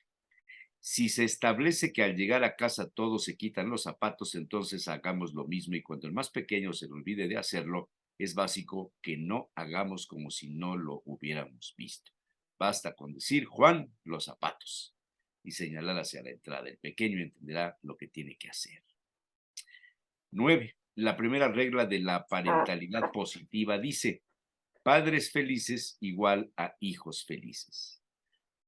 Si se establece que al llegar a casa todos se quitan los zapatos, entonces hagamos lo mismo y cuando el más pequeño se le olvide de hacerlo, es básico que no hagamos como si no lo hubiéramos visto. Basta con decir, Juan, los zapatos, y señalar hacia la entrada. El pequeño entenderá lo que tiene que hacer. 9. La primera regla de la parentalidad positiva dice, padres felices igual a hijos felices.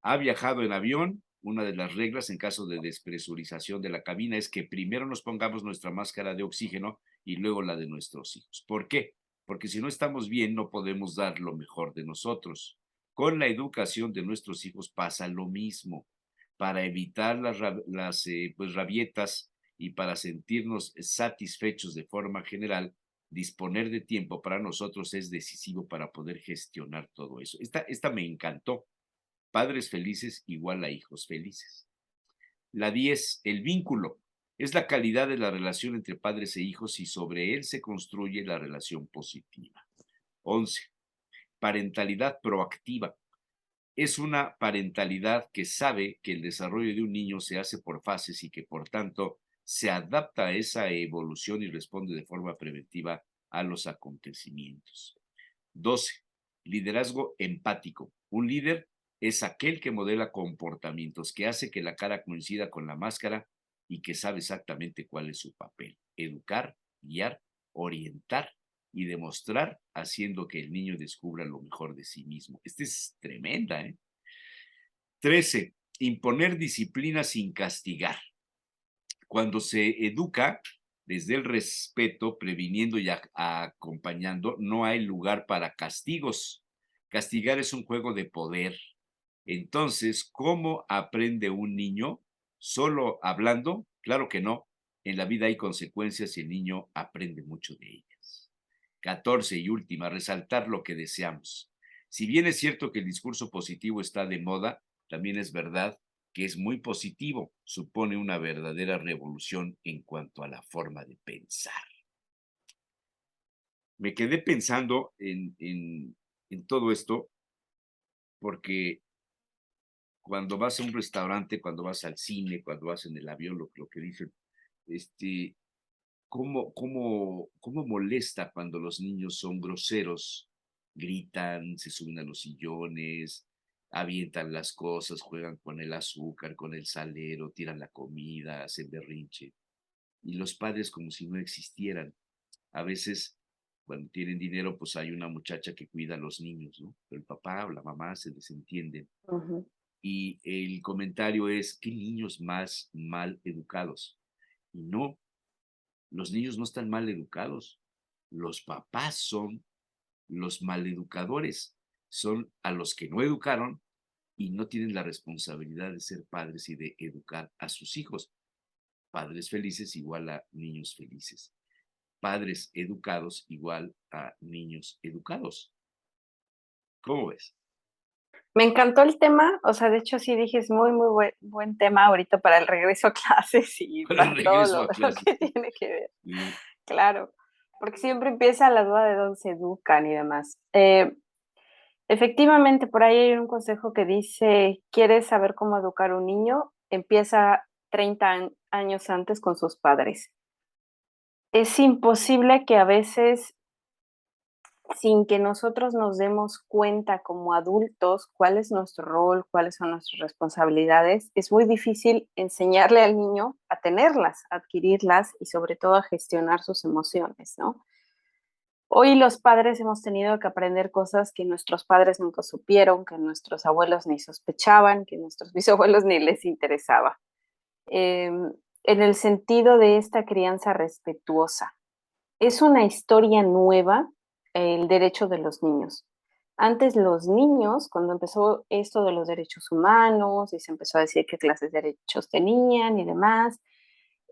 ¿Ha viajado en avión? Una de las reglas en caso de despresurización de la cabina es que primero nos pongamos nuestra máscara de oxígeno y luego la de nuestros hijos. ¿Por qué? Porque si no estamos bien no podemos dar lo mejor de nosotros. Con la educación de nuestros hijos pasa lo mismo. Para evitar las rabietas y para sentirnos satisfechos de forma general, disponer de tiempo para nosotros es decisivo para poder gestionar todo eso. Esta me encantó. Padres felices igual a hijos felices. La 10, el vínculo. Es la calidad de la relación entre padres e hijos y sobre él se construye la relación positiva. 11, parentalidad proactiva. Es una parentalidad que sabe que el desarrollo de un niño se hace por fases y que por tanto se adapta a esa evolución y responde de forma preventiva a los acontecimientos. 12, liderazgo empático. Un líder es aquel que modela comportamientos, que hace que la cara coincida con la máscara y que sabe exactamente cuál es su papel. Educar, guiar, orientar y demostrar, haciendo que el niño descubra lo mejor de sí mismo. Esta es tremenda, ¿eh? 13. Imponer disciplina sin castigar. Cuando se educa desde el respeto, previniendo y acompañando, no hay lugar para castigos. Castigar es un juego de poder. Entonces, ¿cómo aprende un niño? ¿Solo hablando? Claro que no. En la vida hay consecuencias y el niño aprende mucho de ellas. 14 y última, resaltar lo que deseamos. Si bien es cierto que el discurso positivo está de moda, también es verdad que es muy positivo, supone una verdadera revolución en cuanto a la forma de pensar. Me quedé pensando en todo esto porque cuando vas a un restaurante, cuando vas al cine, cuando vas en el avión, lo que dicen, ¿cómo molesta cuando los niños son groseros? Gritan, se suben a los sillones, avientan las cosas, juegan con el azúcar, con el salero, tiran la comida, hacen berrinche. Y los padres como si no existieran. A veces, cuando tienen dinero, pues hay una muchacha que cuida a los niños, ¿no? Pero el papá o la mamá se desentienden. Ujú. Y el comentario es, ¿qué niños más mal educados? Y no, los niños no están mal educados. Los papás son los maleducadores. Son a los que no educaron y no tienen la responsabilidad de ser padres y de educar a sus hijos. Padres felices igual a niños felices. Padres educados igual a niños educados. ¿Cómo ves? Me encantó el tema, o sea, de hecho sí dije, es muy, muy buen tema ahorita para el regreso a clases y Para el para todo regreso lo, a lo clases. que tiene que ver. Sí. Claro, porque siempre empieza la duda de dónde se educan y demás. Efectivamente, por ahí hay un consejo que dice, ¿quieres saber cómo educar a un niño? Empieza 30 años antes con sus padres. Es imposible que a veces sin que nosotros nos demos cuenta como adultos cuál es nuestro rol, cuáles son nuestras responsabilidades, es muy difícil enseñarle al niño a tenerlas, a adquirirlas y sobre todo a gestionar sus emociones, ¿no? Hoy los padres hemos tenido que aprender cosas que nuestros padres nunca supieron, que nuestros abuelos ni sospechaban, que nuestros bisabuelos ni les interesaba. En el sentido de esta crianza respetuosa. Es una historia nueva el derecho de los niños. Antes los niños, cuando empezó esto de los derechos humanos y se empezó a decir qué clases de derechos tenían y demás,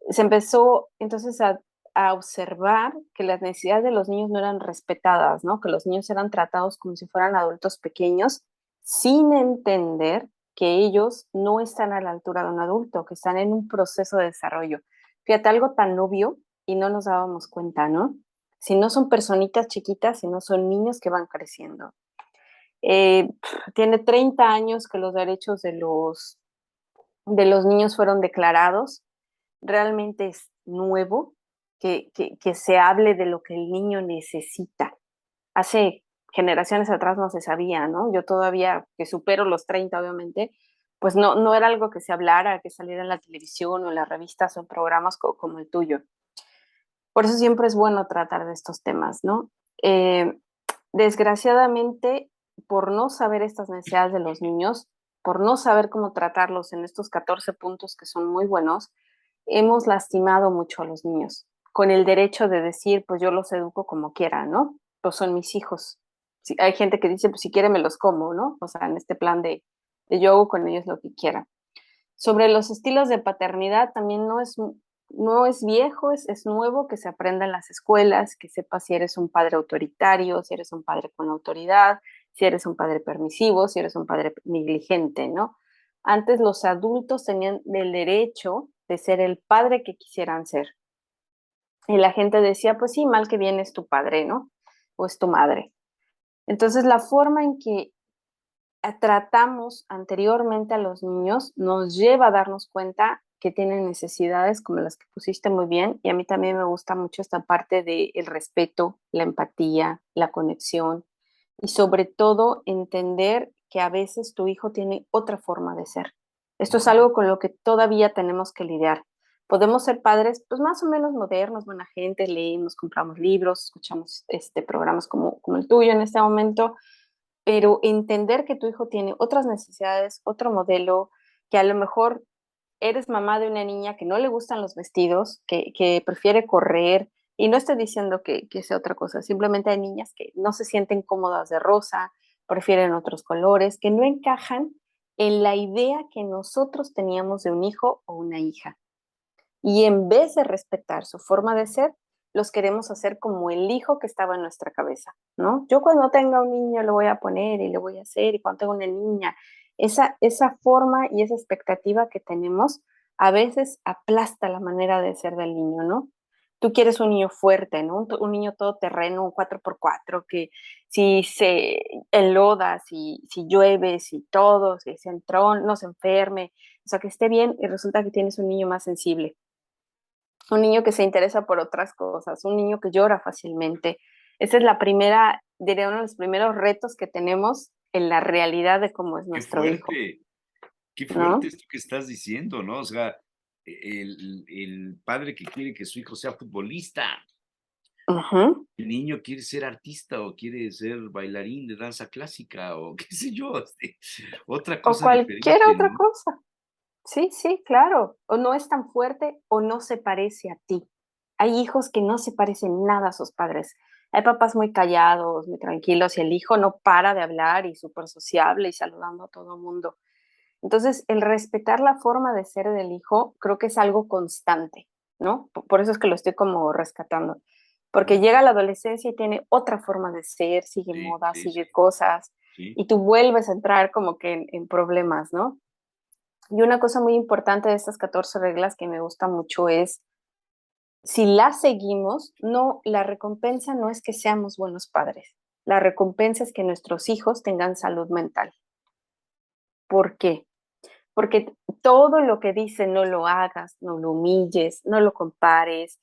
se empezó entonces a observar que las necesidades de los niños no eran respetadas, ¿no? Que los niños eran tratados como si fueran adultos pequeños, sin entender que ellos no están a la altura de un adulto, que están en un proceso de desarrollo. Fíjate, algo tan obvio y no nos dábamos cuenta, ¿no? Si no son personitas chiquitas, si no son niños que van creciendo. Tiene 30 años que los derechos de los niños fueron declarados. Realmente es nuevo que se hable de lo que el niño necesita. Hace generaciones atrás no se sabía, ¿no? Yo todavía, que supero los 30, obviamente, pues no era algo que se hablara, que saliera en la televisión o en las revistas o en programas como el tuyo. Por eso siempre es bueno tratar de estos temas, ¿no? Desgraciadamente, por no saber estas necesidades de los niños, por no saber cómo tratarlos en estos 14 puntos que son muy buenos, hemos lastimado mucho a los niños, con el derecho de decir, pues yo los educo como quiera, ¿no? Pues son mis hijos. Sí, hay gente que dice, pues si quieren me los como, ¿no? O sea, en este plan de yo hago con ellos lo que quiera. Sobre los estilos de paternidad también no es viejo, es nuevo que se aprenda en las escuelas, que sepas si eres un padre autoritario, si eres un padre con autoridad, si eres un padre permisivo, si eres un padre negligente, ¿no? Antes los adultos tenían el derecho de ser el padre que quisieran ser. Y la gente decía, pues sí, mal que bien es tu padre, ¿no? O es tu madre. Entonces, la forma en que tratamos anteriormente a los niños nos lleva a darnos cuenta que tienen necesidades como las que pusiste muy bien, y a mí también me gusta mucho esta parte del respeto, la empatía, la conexión y sobre todo entender que a veces tu hijo tiene otra forma de ser. Esto es algo con lo que todavía tenemos que lidiar. Podemos ser padres, pues más o menos modernos, buena gente, leemos, compramos libros, escuchamos programas como el tuyo en este momento, pero entender que tu hijo tiene otras necesidades, otro modelo, que a lo mejor eres mamá de una niña que no le gustan los vestidos, que prefiere correr, y no estoy diciendo que sea otra cosa, simplemente hay niñas que no se sienten cómodas de rosa, prefieren otros colores, que no encajan en la idea que nosotros teníamos de un hijo o una hija. Y en vez de respetar su forma de ser, los queremos hacer como el hijo que estaba en nuestra cabeza, ¿no? Yo cuando tenga un niño lo voy a poner y lo voy a hacer, y cuando tenga una niña, esa forma y esa expectativa que tenemos a veces aplasta la manera de ser del niño, ¿no? Tú quieres un niño fuerte, ¿no? Un niño todoterreno, un 4x4, que si se enloda, si llueve, si todo, si se entró, no se enferme, o sea, que esté bien, y resulta que tienes un niño más sensible, un niño que se interesa por otras cosas, un niño que llora fácilmente. Esa es la primera, diría, uno de los primeros retos que tenemos en la realidad de cómo es Qué nuestro hijo, fuerte, qué fuerte ¿no? esto que estás diciendo, ¿no? O sea, el padre que quiere que su hijo sea futbolista, Ujú. el niño quiere ser artista o quiere ser bailarín de danza clásica o qué sé yo, otra O cosa cualquier diferente, otra ¿no? cosa. Sí, sí, claro. O no es tan fuerte o no se parece a ti. Hay hijos que no se parecen nada a sus padres. Hay papás muy callados, muy tranquilos, y el hijo no para de hablar y súper sociable y saludando a todo el mundo. Entonces, el respetar la forma de ser del hijo creo que es algo constante, ¿no? Por eso es que lo estoy como rescatando, porque Mm, llega la adolescencia y tiene otra forma de ser, sigue sí, modas, sí, sí, sigue cosas, sí. y tú vuelves a entrar como que en problemas, ¿no? Y una cosa muy importante de estas 14 reglas que me gusta mucho es, si las seguimos, no, la recompensa no es que seamos buenos padres, la recompensa es que nuestros hijos tengan salud mental. ¿Por qué? Porque todo lo que dice, no lo hagas, no lo humilles, no lo compares,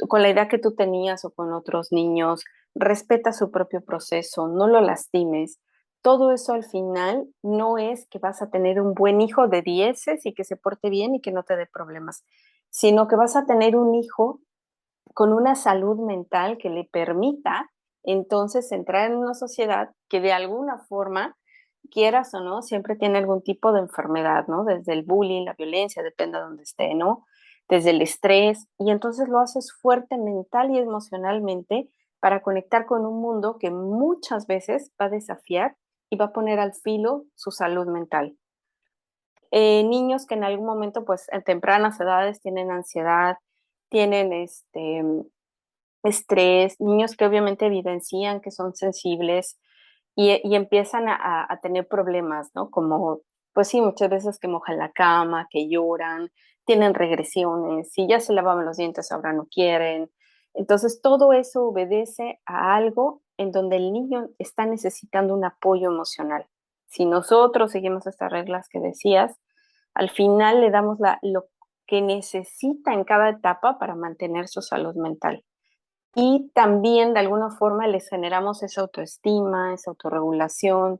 con la idea que tú tenías o con otros niños, respeta su propio proceso, no lo lastimes. Todo eso al final no es que vas a tener un buen hijo de dieces y que se porte bien y que no te dé problemas, sino que vas a tener un hijo con una salud mental que le permita entonces entrar en una sociedad que de alguna forma, quieras o no, siempre tiene algún tipo de enfermedad, ¿no? Desde el bullying, la violencia, depende de dónde esté, ¿no? Desde el estrés, y entonces lo haces fuerte mental y emocionalmente para conectar con un mundo que muchas veces va a desafiar y va a poner al filo su salud mental. Niños que en algún momento, pues en tempranas edades tienen ansiedad, tienen estrés, niños que obviamente evidencian que son sensibles y empiezan a tener problemas, ¿no? Como, pues sí, muchas veces que mojan la cama, que lloran, tienen regresiones, si ya se lavaban los dientes ahora no quieren. Entonces, todo eso obedece a algo en donde el niño está necesitando un apoyo emocional. Si nosotros seguimos estas reglas que decías, al final le damos lo que necesita en cada etapa para mantener su salud mental. Y también de alguna forma les generamos esa autoestima, esa autorregulación,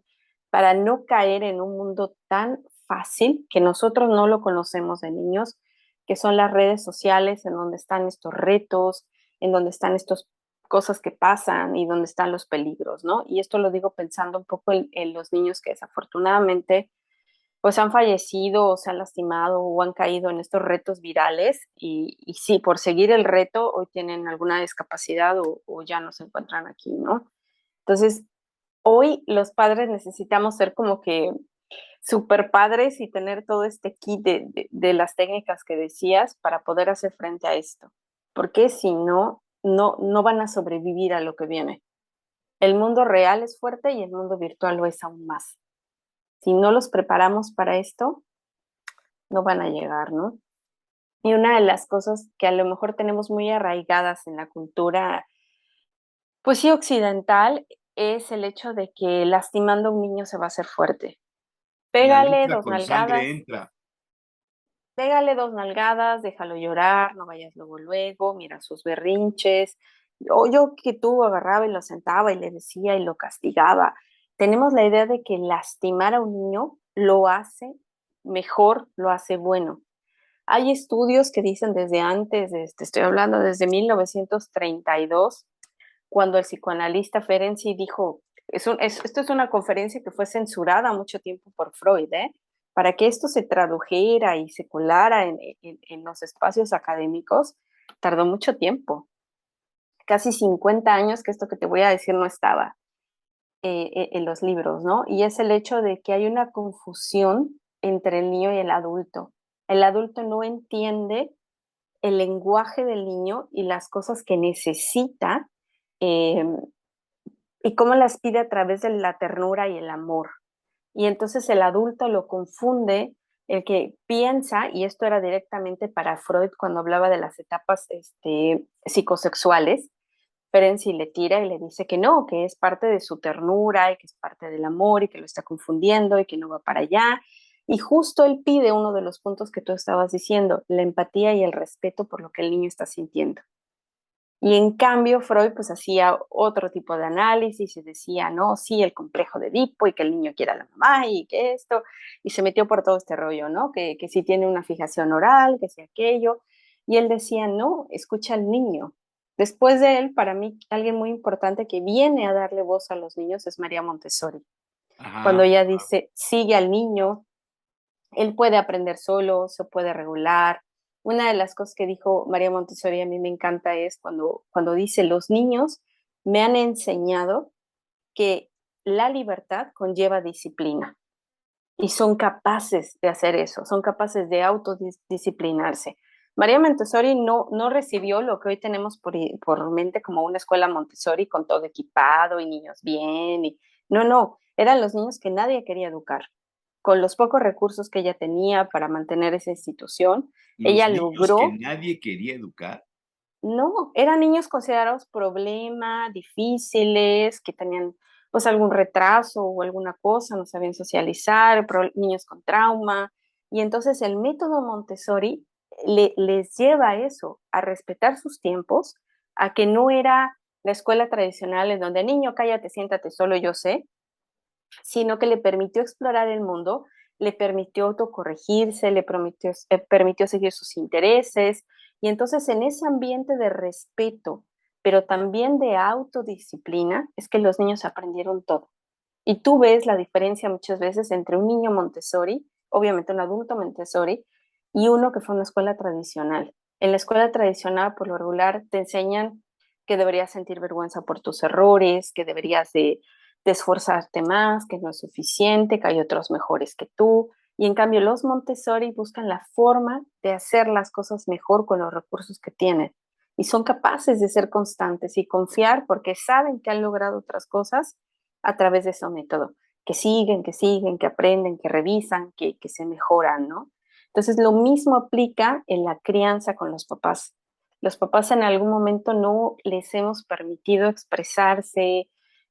para no caer en un mundo tan fácil que nosotros no lo conocemos de niños, que son las redes sociales en donde están estos retos, en donde están estas cosas que pasan y donde están los peligros, ¿no? Y esto lo digo pensando un poco en los niños que desafortunadamente pues han fallecido o se han lastimado o han caído en estos retos virales y sí, por seguir el reto hoy tienen alguna discapacidad o ya no se encuentran aquí, ¿no? Entonces, hoy los padres necesitamos ser como que super padres y tener todo este kit de las técnicas que decías para poder hacer frente a esto, porque si no, no van a sobrevivir a lo que viene. El mundo real es fuerte y el mundo virtual lo es aún más. Si no los preparamos para esto, no van a llegar, ¿no? Y una de las cosas que a lo mejor tenemos muy arraigadas en la cultura, pues sí, occidental, es el hecho de que lastimando a un niño se va a hacer fuerte. La Pégale letra dos con sangre nalgadas, entra. pégale dos nalgadas, déjalo llorar, no vayas luego, mira sus berrinches. O yo que tú agarraba y lo sentaba y le decía y lo castigaba. Tenemos la idea de que lastimar a un niño lo hace mejor, lo hace bueno. Hay estudios que dicen desde antes, estoy hablando desde 1932, cuando el psicoanalista Ferenczi dijo, esto es una conferencia que fue censurada mucho tiempo por Freud, ¿eh? Para que esto se tradujera y se colara en los espacios académicos, tardó mucho tiempo, casi 50 años que esto que te voy a decir no estaba en los libros, ¿no? Y es el hecho de que hay una confusión entre el niño y el adulto. El adulto no entiende el lenguaje del niño y las cosas que necesita eh, y cómo las pide a través de la ternura y el amor. Y entonces el adulto lo confunde, el que piensa, y esto era directamente para Freud cuando hablaba de las etapas psicosexuales, Ferenczi le tira y le dice que no, que es parte de su ternura y que es parte del amor y que lo está confundiendo y que no va para allá. Y justo él pide uno de los puntos que tú estabas diciendo, la empatía y el respeto por lo que el niño está sintiendo. Y en cambio Freud pues hacía otro tipo de análisis y decía, no, sí, el complejo de Edipo y que el niño quiera a la mamá y que esto, y se metió por todo este rollo, ¿no? Que si tiene una fijación oral, que si aquello. Y él decía, no, escucha al niño. Después de él, para mí, alguien muy importante que viene a darle voz a los niños es María Montessori. Cuando Ajá. ella dice, sigue al niño, él puede aprender solo, se puede regular. Una de las cosas que dijo María Montessori a mí me encanta es cuando dice, los niños me han enseñado que la libertad conlleva disciplina y son capaces de hacer eso, son capaces de autodisciplinarse. María Montessori no recibió lo que hoy tenemos por mente como una escuela Montessori con todo equipado y niños bien. No, eran los niños que nadie quería educar. Con los pocos recursos que ella tenía para mantener esa institución, Los ella niños que logró, nadie quería educar. no, eran niños considerados problema, difíciles, que tenían pues algún retraso o alguna cosa, no sabían socializar, niños con trauma. Y entonces el método Montessori les lleva a eso, a respetar sus tiempos, a que no era la escuela tradicional en donde niño, cállate, siéntate, solo yo sé, sino que le permitió explorar el mundo, le permitió autocorregirse, permitió seguir sus intereses, y entonces en ese ambiente de respeto, pero también de autodisciplina, es que los niños aprendieron todo. Y tú ves la diferencia muchas veces entre un niño Montessori, obviamente un adulto Montessori, y uno que fue a una escuela tradicional. En la escuela tradicional, por lo regular, te enseñan que deberías sentir vergüenza por tus errores, que deberías de esforzarte más, que no es suficiente, que hay otros mejores que tú. Y en cambio, los Montessori buscan la forma de hacer las cosas mejor con los recursos que tienen. Y son capaces de ser constantes y confiar porque saben que han logrado otras cosas a través de ese método, que siguen, que aprenden, que revisan, que se mejoran, ¿no? Entonces, lo mismo aplica en la crianza con los papás. Los papás en algún momento no les hemos permitido expresarse,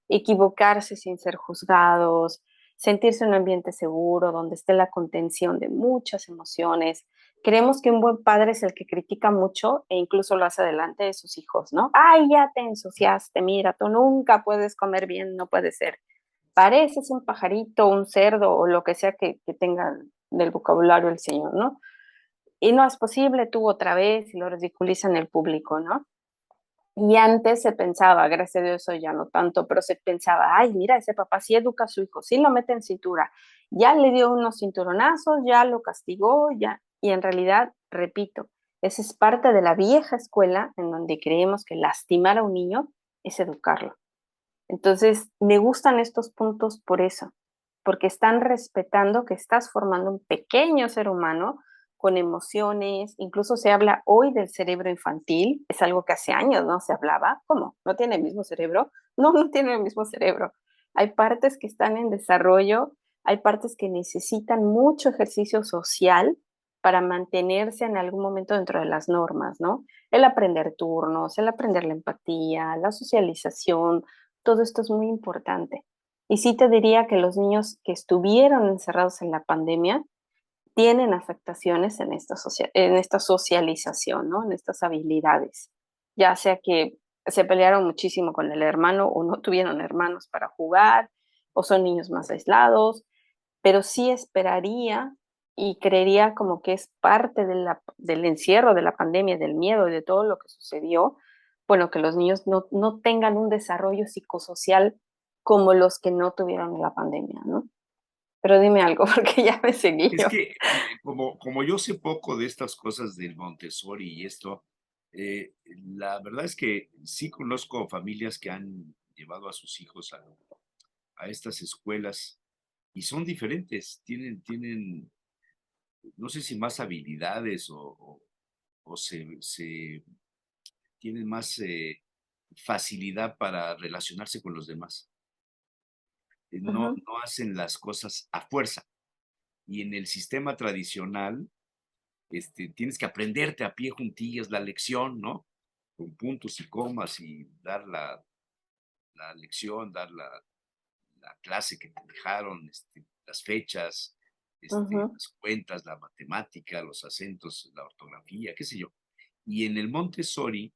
equivocarse sin ser juzgados, sentirse en un ambiente seguro, donde esté la contención de muchas emociones. Creemos que un buen padre es el que critica mucho e incluso lo hace delante de sus hijos, ¿no? Ay, ya te ensuciaste, mira, tú nunca puedes comer bien, no puede ser. Pareces un pajarito, un cerdo o lo que sea que tenga del vocabulario el Señor, ¿no? Y no es posible, tú otra vez, y lo ridiculizan el público, ¿no? Y antes se pensaba, gracias a Dios eso ya no tanto, pero se pensaba, ay, mira, ese papá sí educa a su hijo, sí lo mete en cintura, ya le dio unos cinturonazos, ya lo castigó, ya. Y en realidad, repito, esa es parte de la vieja escuela en donde creemos que lastimar a un niño es educarlo. Entonces, me gustan estos puntos por eso, porque están respetando que estás formando un pequeño ser humano con emociones, incluso se habla hoy del cerebro infantil, es algo que hace años no se hablaba. ¿Cómo? ¿No tiene el mismo cerebro? No, no tiene el mismo cerebro. Hay partes que están en desarrollo, hay partes que necesitan mucho ejercicio social para mantenerse en algún momento dentro de las normas, ¿no? El aprender turnos, el aprender la empatía, la socialización, todo esto es muy importante. Y sí te diría que los niños que estuvieron encerrados en la pandemia tienen afectaciones en esta socialización, ¿no? En estas habilidades. Ya sea que se pelearon muchísimo con el hermano o no tuvieron hermanos para jugar o son niños más aislados, pero sí esperaría y creería como que es parte del encierro, de la pandemia, del miedo y de todo lo que sucedió, bueno, que los niños no tengan un desarrollo psicosocial como los que no tuvieron la pandemia, ¿no? Pero dime algo, porque ya me seguí Es yo. que como yo sé poco de estas cosas del Montessori y esto, la verdad es que sí conozco familias que han llevado a sus hijos a estas escuelas y son diferentes, tienen, no sé si más habilidades o se tienen más facilidad para relacionarse con los demás. No, Ujú, no hacen las cosas a fuerza. Y en el sistema tradicional, tienes que aprenderte a pie juntillas la lección, ¿no? Con puntos y comas y dar la lección, dar la clase que te dejaron, las fechas, ujú. las cuentas, la matemática, los acentos, la ortografía, qué sé yo. Y en el Montessori,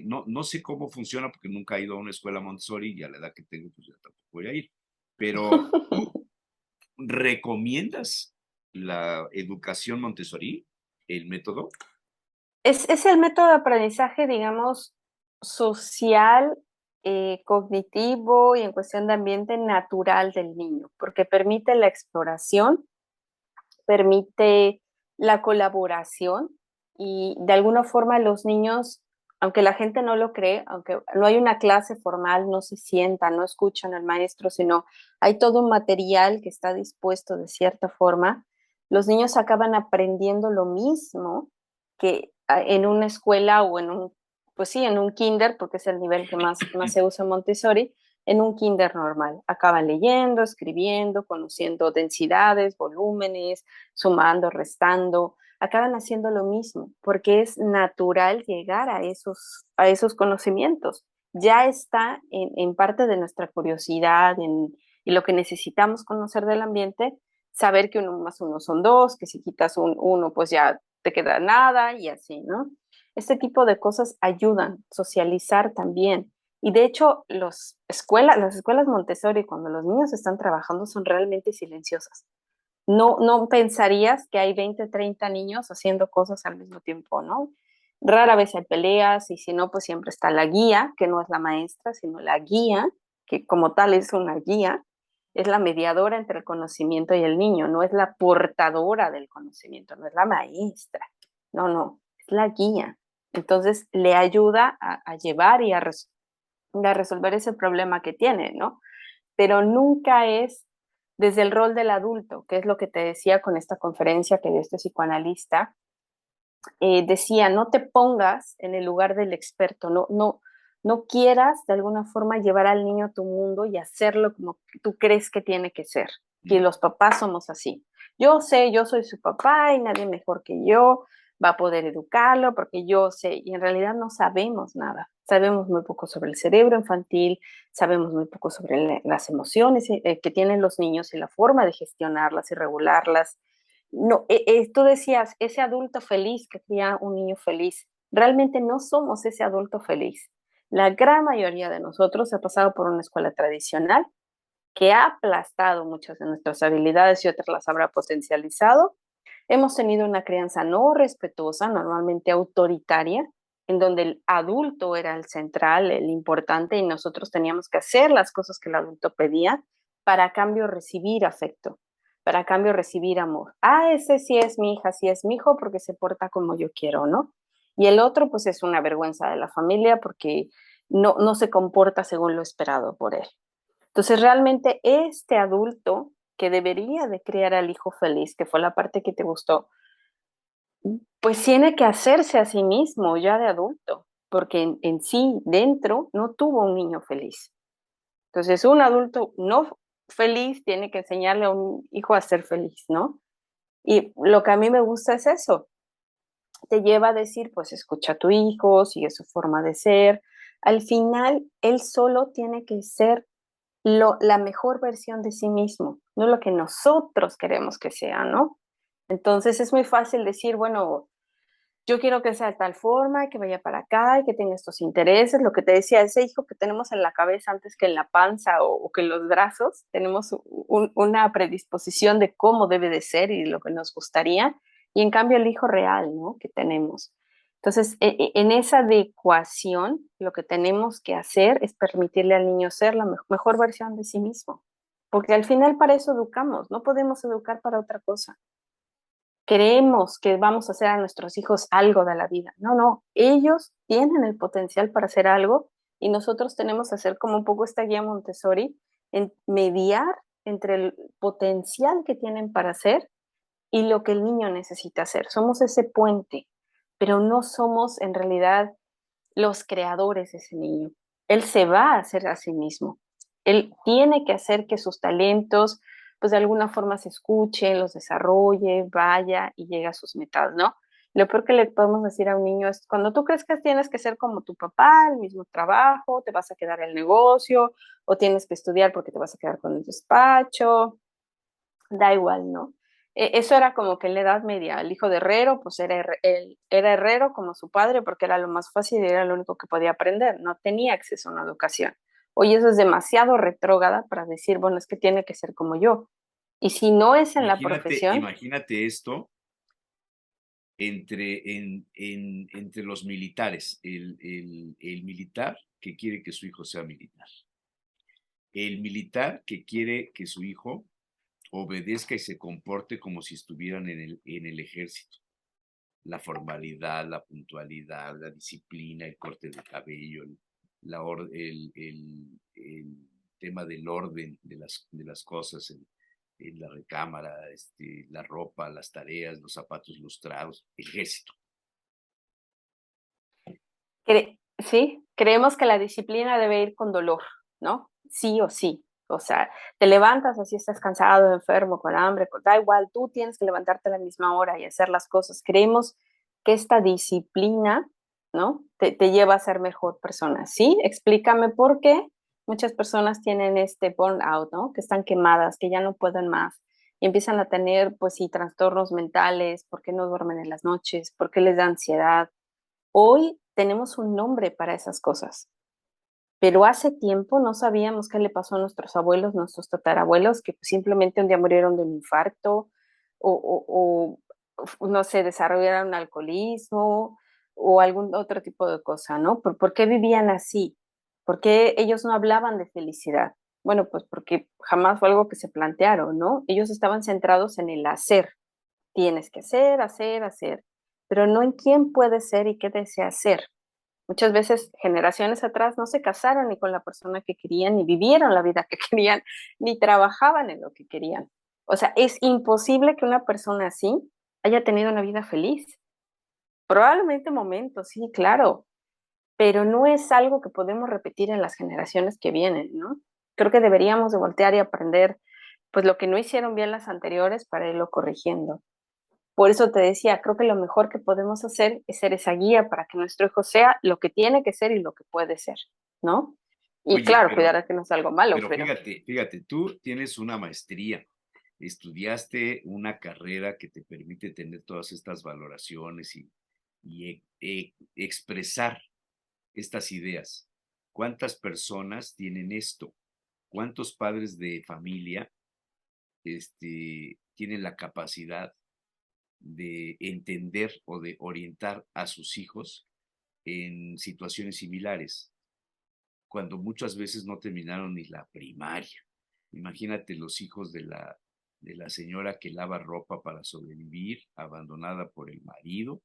no sé cómo funciona porque nunca he ido a una escuela Montessori y a la edad que tengo, pues ya tampoco voy a ir. Pero tú recomiendas la educación Montessori, el método. Es el método de aprendizaje, digamos, social, cognitivo y en cuestión de ambiente natural del niño, porque permite la exploración, permite la colaboración y de alguna forma los niños, aunque la gente no lo cree, aunque no hay una clase formal, no se sientan, no escuchan al maestro, sino hay todo un material que está dispuesto de cierta forma, los niños acaban aprendiendo lo mismo que en una escuela o en un, pues sí, en un kinder, porque es el nivel que más se usa en Montessori, en un kinder normal. Acaban leyendo, escribiendo, conociendo densidades, volúmenes, sumando, restando, acaban haciendo lo mismo, porque es natural llegar a esos conocimientos. Ya está en parte de nuestra curiosidad y lo que necesitamos conocer del ambiente, saber que uno más uno son dos, que si quitas un uno, pues ya te queda nada y así, ¿no? Este tipo de cosas ayudan, socializar también. Y de hecho, las escuelas Montessori, cuando los niños están trabajando, son realmente silenciosas. No pensarías que hay 20, 30 niños haciendo cosas al mismo tiempo, ¿no? Rara vez hay peleas y si no, pues siempre está la guía, que no es la maestra, sino la guía, que como tal es una guía, es la mediadora entre el conocimiento y el niño, no es la portadora del conocimiento, no es la maestra, no, es la guía. Entonces le ayuda a llevar y a resolver ese problema que tiene, ¿no? Pero nunca es desde el rol del adulto, que es lo que te decía con esta conferencia que dio este psicoanalista. Decía, no te pongas en el lugar del experto, no quieras de alguna forma llevar al niño a tu mundo y hacerlo como tú crees que tiene que ser. Y los papás somos así. Yo sé, yo soy su papá y nadie mejor que yo va a poder educarlo porque yo sé, y en realidad no sabemos nada. Sabemos muy poco sobre el cerebro infantil, sabemos muy poco sobre las emociones que tienen los niños y la forma de gestionarlas y regularlas. No, tú decías, ese adulto feliz que cría un niño feliz, realmente no somos ese adulto feliz. La gran mayoría de nosotros ha pasado por una escuela tradicional que ha aplastado muchas de nuestras habilidades y otras las habrá potencializado. Hemos tenido una crianza no respetuosa, normalmente autoritaria, en donde el adulto era el central, el importante, y nosotros teníamos que hacer las cosas que el adulto pedía para a cambio recibir afecto, para a cambio recibir amor. Ah, ese sí es mi hija, sí es mi hijo porque se porta como yo quiero, ¿no? Y el otro pues es una vergüenza de la familia porque no se comporta según lo esperado por él. Entonces, realmente este adulto que debería de criar al hijo feliz, que fue la parte que te gustó, pues tiene que hacerse a sí mismo ya de adulto, porque en sí, dentro, no tuvo un niño feliz. Entonces, un adulto no feliz tiene que enseñarle a un hijo a ser feliz, ¿no? Y lo que a mí me gusta es eso. Te lleva a decir, pues escucha a tu hijo, sigue su forma de ser. Al final, él solo tiene que ser la mejor versión de sí mismo, no lo que nosotros queremos que sea, ¿no? Entonces es muy fácil decir, bueno, yo quiero que sea de tal forma, que vaya para acá, y que tenga estos intereses, lo que te decía, ese hijo que tenemos en la cabeza antes que en la panza o que en los brazos, tenemos una predisposición de cómo debe de ser y lo que nos gustaría, y en cambio el hijo real, ¿no? Que tenemos. Entonces, en esa adecuación, lo que tenemos que hacer es permitirle al niño ser la mejor versión de sí mismo, porque al final para eso educamos, no podemos educar para otra cosa. Creemos que vamos a hacer a nuestros hijos algo de la vida. No, ellos tienen el potencial para hacer algo y nosotros tenemos que hacer como un poco esta guía Montessori, en mediar entre el potencial que tienen para hacer y lo que el niño necesita hacer. Somos ese puente, pero no somos en realidad los creadores de ese niño. Él se va a hacer a sí mismo. Él tiene que hacer que sus talentos, pues de alguna forma se escuchen, los desarrolle, vaya y llegue a sus metas, ¿no? Lo peor que le podemos decir a un niño es, cuando tú crees que tienes que ser como tu papá, el mismo trabajo, te vas a quedar en el negocio, o tienes que estudiar porque te vas a quedar con el despacho, da igual, ¿no? Eso era como que en la Edad Media, el hijo de herrero, pues era herrero como su padre porque era lo más fácil y era lo único que podía aprender, no tenía acceso a una educación. Hoy eso es demasiado retrógrada para decir, bueno, es que tiene que ser como yo. Y si no es en la profesión, Imagínate esto entre los militares, el militar que quiere que su hijo sea militar, el militar que quiere que su hijo obedezca y se comporte como si estuvieran en el ejército. La formalidad, la puntualidad, la disciplina, el corte de cabello, el tema del orden de las cosas en la recámara, la ropa, las tareas, los zapatos lustrados, el ejército. sí, creemos que la disciplina debe ir con dolor, ¿no? Sí o sí. O sea, te levantas así, estás cansado, enfermo, con hambre, da igual, tú tienes que levantarte a la misma hora y hacer las cosas. Creemos que esta disciplina, ¿no? Te lleva a ser mejor persona. Sí, explícame por qué muchas personas tienen este burnout, ¿no? Que están quemadas, que ya no pueden más y empiezan a tener, pues sí, trastornos mentales, por qué no duermen en las noches, por qué les da ansiedad, Hoy tenemos un nombre para esas cosas, pero hace tiempo no sabíamos qué le pasó a nuestros abuelos, nuestros tatarabuelos, que simplemente un día murieron de un infarto o no sé, desarrollaron alcoholismo o algún otro tipo de cosa, ¿no? ¿Por qué vivían así? ¿Por qué ellos no hablaban de felicidad? Bueno, pues porque jamás fue algo que se plantearon, ¿no? Ellos estaban centrados en el hacer. Tienes que hacer, hacer, hacer, pero no en quién puedes ser y qué deseas ser. Muchas veces, generaciones atrás, no se casaron ni con la persona que querían, ni vivieron la vida que querían, ni trabajaban en lo que querían. O sea, es imposible que una persona así haya tenido una vida feliz. Probablemente momentos, sí, claro, pero no es algo que podemos repetir en las generaciones que vienen, ¿no? Creo que deberíamos de voltear y aprender, pues, lo que no hicieron bien las anteriores para irlo corrigiendo. Por eso te decía, creo que lo mejor que podemos hacer es ser esa guía para que nuestro hijo sea lo que tiene que ser y lo que puede ser, ¿no? Y Oye, claro, cuidar a que no sea algo malo, pero pero fíjate, tú tienes una maestría, estudiaste una carrera que te permite tener todas estas valoraciones y expresar estas ideas. ¿Cuántas personas tienen esto? ¿Cuántos padres de familia tienen la capacidad de entender o de orientar a sus hijos en situaciones similares, cuando muchas veces no terminaron ni la primaria? Imagínate los hijos de la señora que lava ropa para sobrevivir, abandonada por el marido,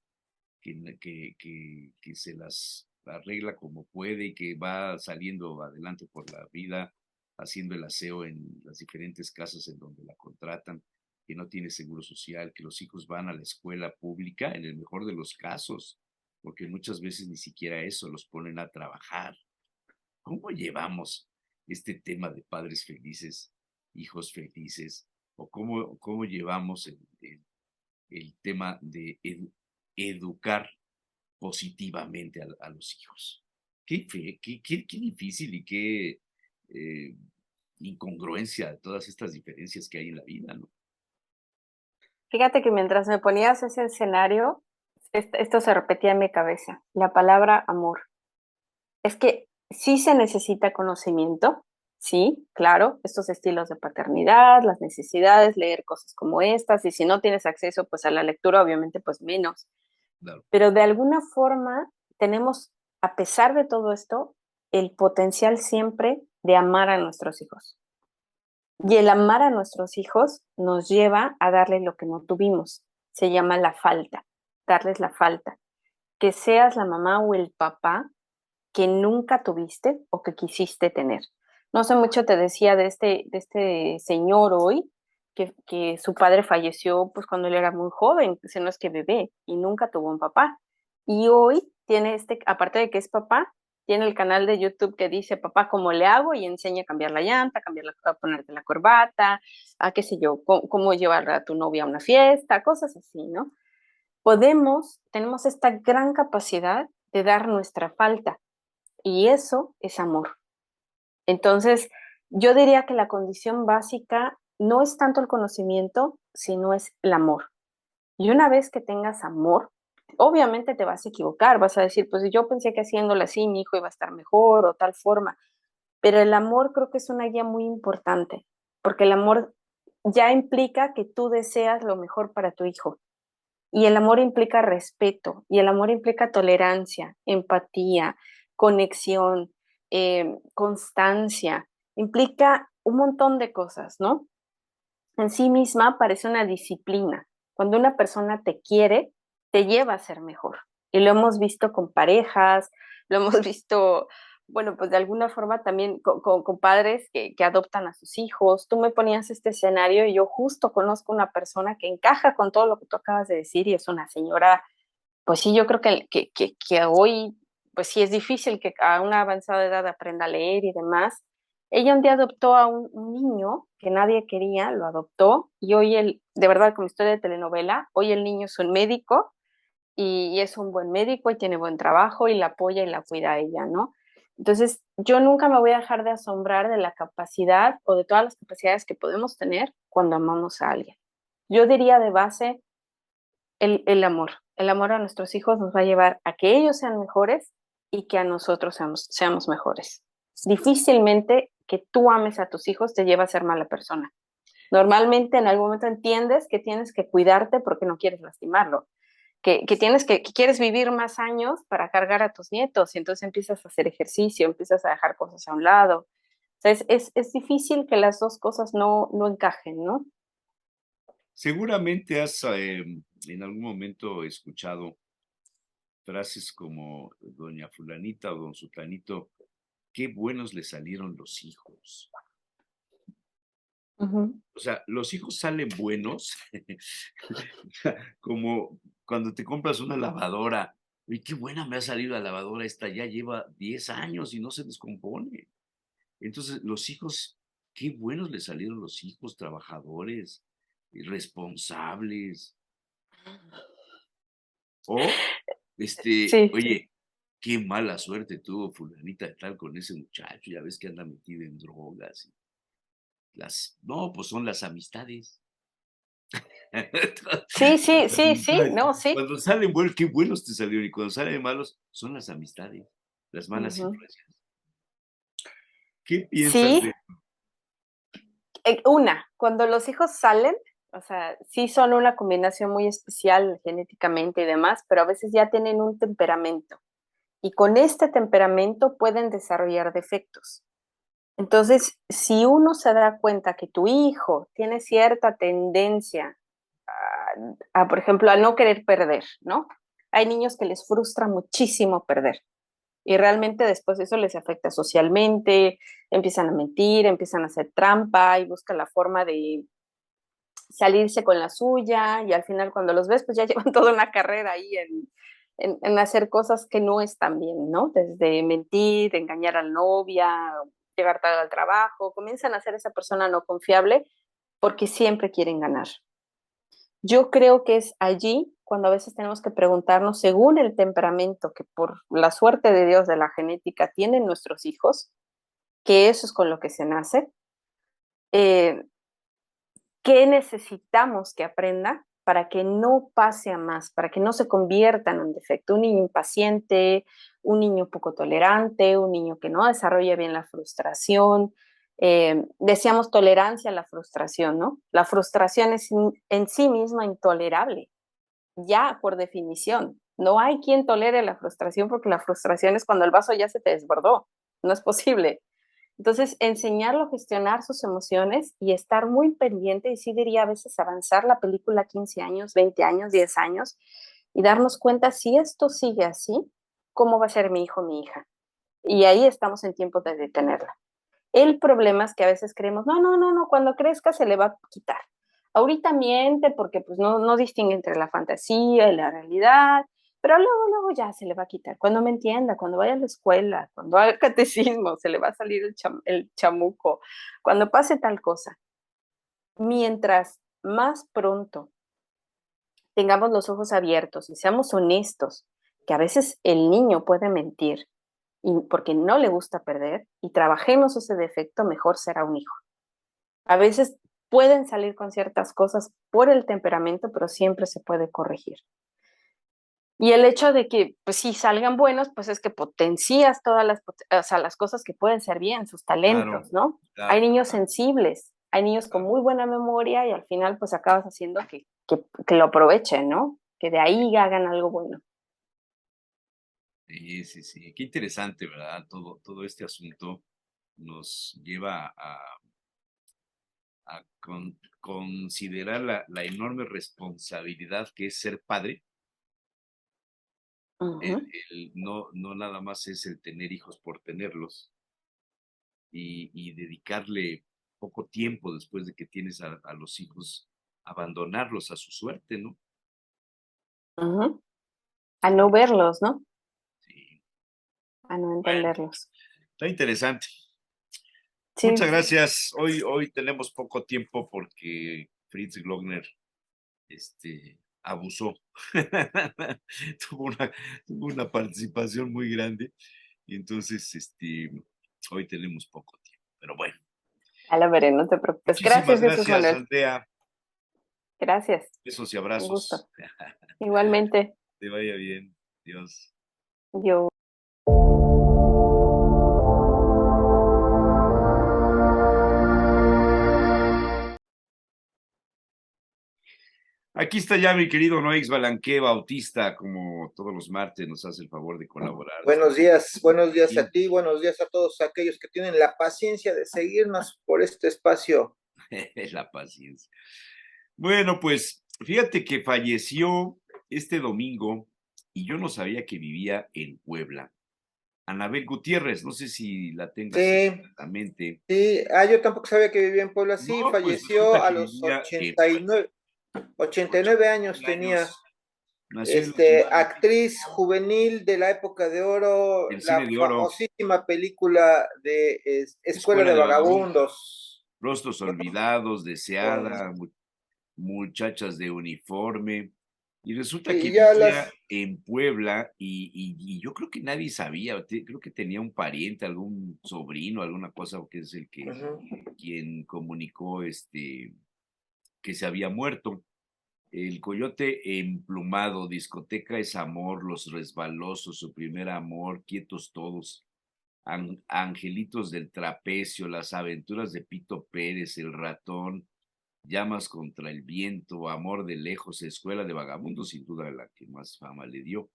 que se las arregla como puede y que va saliendo adelante por la vida haciendo el aseo en las diferentes casas en donde la contratan, que no tiene seguro social, que los hijos van a la escuela pública en el mejor de los casos, porque muchas veces ni siquiera eso los ponen a trabajar. ¿Cómo llevamos este tema de padres felices, hijos felices? ¿O cómo llevamos el tema de educar positivamente a los hijos? Qué difícil y qué eh, incongruencia de todas estas diferencias que hay en la vida, ¿no? fíjate que mientras me ponías ese escenario, esto se repetía en mi cabeza, la palabra amor. Es que sí se necesita conocimiento, sí, claro, estos estilos de paternidad, las necesidades, leer cosas como estas, y si no tienes acceso pues a la lectura, obviamente pues menos. Claro. Pero de alguna forma tenemos, a pesar de todo esto, el potencial siempre de amar a nuestros hijos. Y el amar a nuestros hijos nos lleva a darles lo que no tuvimos. Se llama la falta, darles la falta. Que seas la mamá o el papá que nunca tuviste o que quisiste tener. No sé mucho te decía de este señor hoy, que su padre falleció pues cuando él era muy joven, si no es que bebé, y nunca tuvo un papá. Y hoy tiene aparte de que es papá, tiene el canal de YouTube que dice, papá, ¿cómo le hago? Y enseña a cambiar la llanta, a ponerte la corbata, a qué sé yo, cómo llevar a tu novia a una fiesta, cosas así, ¿no? Tenemos esta gran capacidad de dar nuestra falta, y eso es amor. Entonces, yo diría que la condición básica no es tanto el conocimiento, sino es el amor. Y una vez que tengas amor, obviamente te vas a equivocar, vas a decir, pues yo pensé que haciéndolo así mi hijo iba a estar mejor o tal forma, pero el amor creo que es una guía muy importante, porque el amor ya implica que tú deseas lo mejor para tu hijo. Y el amor implica respeto, y el amor implica tolerancia, empatía, conexión, constancia, implica un montón de cosas, ¿no? En sí misma parece una disciplina. Cuando una persona te quiere, te lleva a ser mejor. Y lo hemos visto con parejas, lo hemos visto, bueno, pues de alguna forma también con padres que adoptan a sus hijos. Tú me ponías este escenario y yo justo conozco una persona que encaja con todo lo que tú acabas de decir y es una señora, pues sí, yo creo que hoy, pues sí es difícil que a una avanzada edad aprenda a leer y demás. Ella un día adoptó a un niño que nadie quería, lo adoptó y hoy de verdad como historia de telenovela, hoy el niño es un médico y es un buen médico y tiene buen trabajo y la apoya y la cuida a ella, ¿no? Entonces, yo nunca me voy a dejar de asombrar de la capacidad o de todas las capacidades que podemos tener cuando amamos a alguien. Yo diría de base el amor. El amor a nuestros hijos nos va a llevar a que ellos sean mejores y que a nosotros seamos mejores. Difícilmente que tú ames a tus hijos te lleva a ser mala persona. Normalmente en algún momento entiendes que tienes que cuidarte porque no quieres lastimarlo, que quieres vivir más años para cargar a tus nietos y entonces empiezas a hacer ejercicio, empiezas a dejar cosas a un lado. O sea, es difícil que las dos cosas no encajen, ¿no? Seguramente has en algún momento escuchado frases como doña fulanita o don sutanito, qué buenos le salieron los hijos. Ujú. O sea, los hijos salen buenos, como cuando te compras una lavadora. Y qué buena me ha salido la lavadora esta, ya lleva 10 años y no se descompone. Entonces, los hijos, qué buenos le salieron los hijos, trabajadores, responsables. O, Sí, oye, qué mala suerte tuvo fulanita de tal con ese muchacho, ya ves que anda metida en drogas. No, pues son las amistades. sí, sí, Las sí, sí, amistades. no, sí. Cuando salen buenos, qué buenos te salieron, y cuando salen malos, son las amistades, las malas Ujú. influencias. ¿Qué piensas Sí, de? cuando los hijos salen, o sea, sí son una combinación muy especial genéticamente y demás, pero a veces ya tienen un temperamento y con este temperamento pueden desarrollar defectos. Entonces, si uno se da cuenta que tu hijo tiene cierta tendencia por ejemplo, a no querer perder, ¿no? Hay niños que les frustra muchísimo perder y realmente después eso les afecta socialmente, empiezan a mentir, empiezan a hacer trampa y buscan la forma de salirse con la suya y al final cuando los ves pues ya llevan toda una carrera ahí en hacer cosas que no están bien, ¿no? Desde mentir, engañar a la novia, llegar tarde al trabajo, comienzan a ser esa persona no confiable porque siempre quieren ganar. Yo creo que es allí cuando a veces tenemos que preguntarnos, según el temperamento que por la suerte de Dios de la genética tienen nuestros hijos, que eso es con lo que se nace, eh, ¿qué necesitamos que aprenda para que no pase a más, para que no se convierta en un defecto? Un niño impaciente, un niño poco tolerante, un niño que no desarrolla bien la frustración. Decíamos tolerancia a la frustración, ¿no? La frustración es en sí misma intolerable, ya por definición. No hay quien tolere la frustración porque la frustración es cuando el vaso ya se te desbordó. No es posible. Entonces, enseñarlo a gestionar sus emociones y estar muy pendiente, y sí diría a veces avanzar la película 15 años, 20 años, 10 años, y darnos cuenta si esto sigue así, cómo va a ser mi hijo, mi hija. Y ahí estamos en tiempo de detenerla. El problema es que a veces creemos, no, cuando crezca se le va a quitar. Ahorita miente porque pues no distingue entre la fantasía y la realidad, pero luego ya se le va a quitar. Cuando me entienda, cuando vaya a la escuela, cuando haga catecismo, se le va a salir el chamuco, cuando pase tal cosa. Mientras más pronto tengamos los ojos abiertos y seamos honestos, que a veces el niño puede mentir y porque no le gusta perder y trabajemos ese defecto, mejor será un hijo. A veces pueden salir con ciertas cosas por el temperamento, pero siempre se puede corregir. Y el hecho de que, pues sí, salgan buenos, pues es que potencias todas o sea, las cosas que pueden ser bien, sus Claro, talentos, ¿no? Hay claro, niños claro, sensibles, hay niños con claro. muy buena memoria y al final pues acabas haciendo que lo aprovechen, ¿no? Que de ahí hagan algo bueno. Sí, sí, sí. Qué interesante, ¿verdad? Todo este asunto nos lleva a considerar la enorme responsabilidad que es ser padre. Ujú. No nada más es el tener hijos por tenerlos y dedicarle poco tiempo después de que tienes a los hijos, abandonarlos a su suerte, ¿no? Ujú. A no Sí, verlos, ¿no? sí. A no Bueno, entenderlos. está interesante. Muchas Sí, gracias. Hoy tenemos poco tiempo porque Fritz Glockner abusó. tuvo una, tuvo una participación muy grande y entonces hoy tenemos poco tiempo. Pero bueno, ya lo veré, no te preocupes. muchísimas Gracias, Jesús gracias, Manuel. Andrea. Gracias. Besos y Un gusto. abrazos. Igualmente. te vaya bien. Dios. Yo. Aquí está ya mi querido Noix Balanqué Bautista, como todos los martes nos hace el favor de colaborar. Buenos días a ti, buenos días a todos aquellos que tienen la paciencia de seguirnos por este espacio. La paciencia. Bueno, pues fíjate que falleció este domingo y yo no sabía que vivía en Puebla. Anabel Gutiérrez, no sé si la tengas Sí, exactamente. sí, yo tampoco sabía que vivía en Puebla, sí, No, pues falleció resulta a que los vivía en 89 años tenía. Nació en la ciudad Actriz juvenil de la época de oro, del cine la de oro, famosísima película de Escuela Escuela de de Vagabundos, Vagabundos. Rostros Olvidados, Con- Deseada, Muchachas de Uniforme. Y resulta que y ya vivía las, en Puebla y yo creo que nadie sabía, creo que tenía un pariente, algún sobrino, alguna cosa, que es el que Ujú. quien comunicó que se había muerto. El Coyote Emplumado, Discoteca es Amor, Los Resbalosos, Su Primer Amor, Quietos Todos, Angelitos del Trapecio, Las Aventuras de Pito Pérez, El Ratón, Llamas contra el Viento, Amor de Lejos, Escuela de Vagabundos, sin duda la que más fama le dio.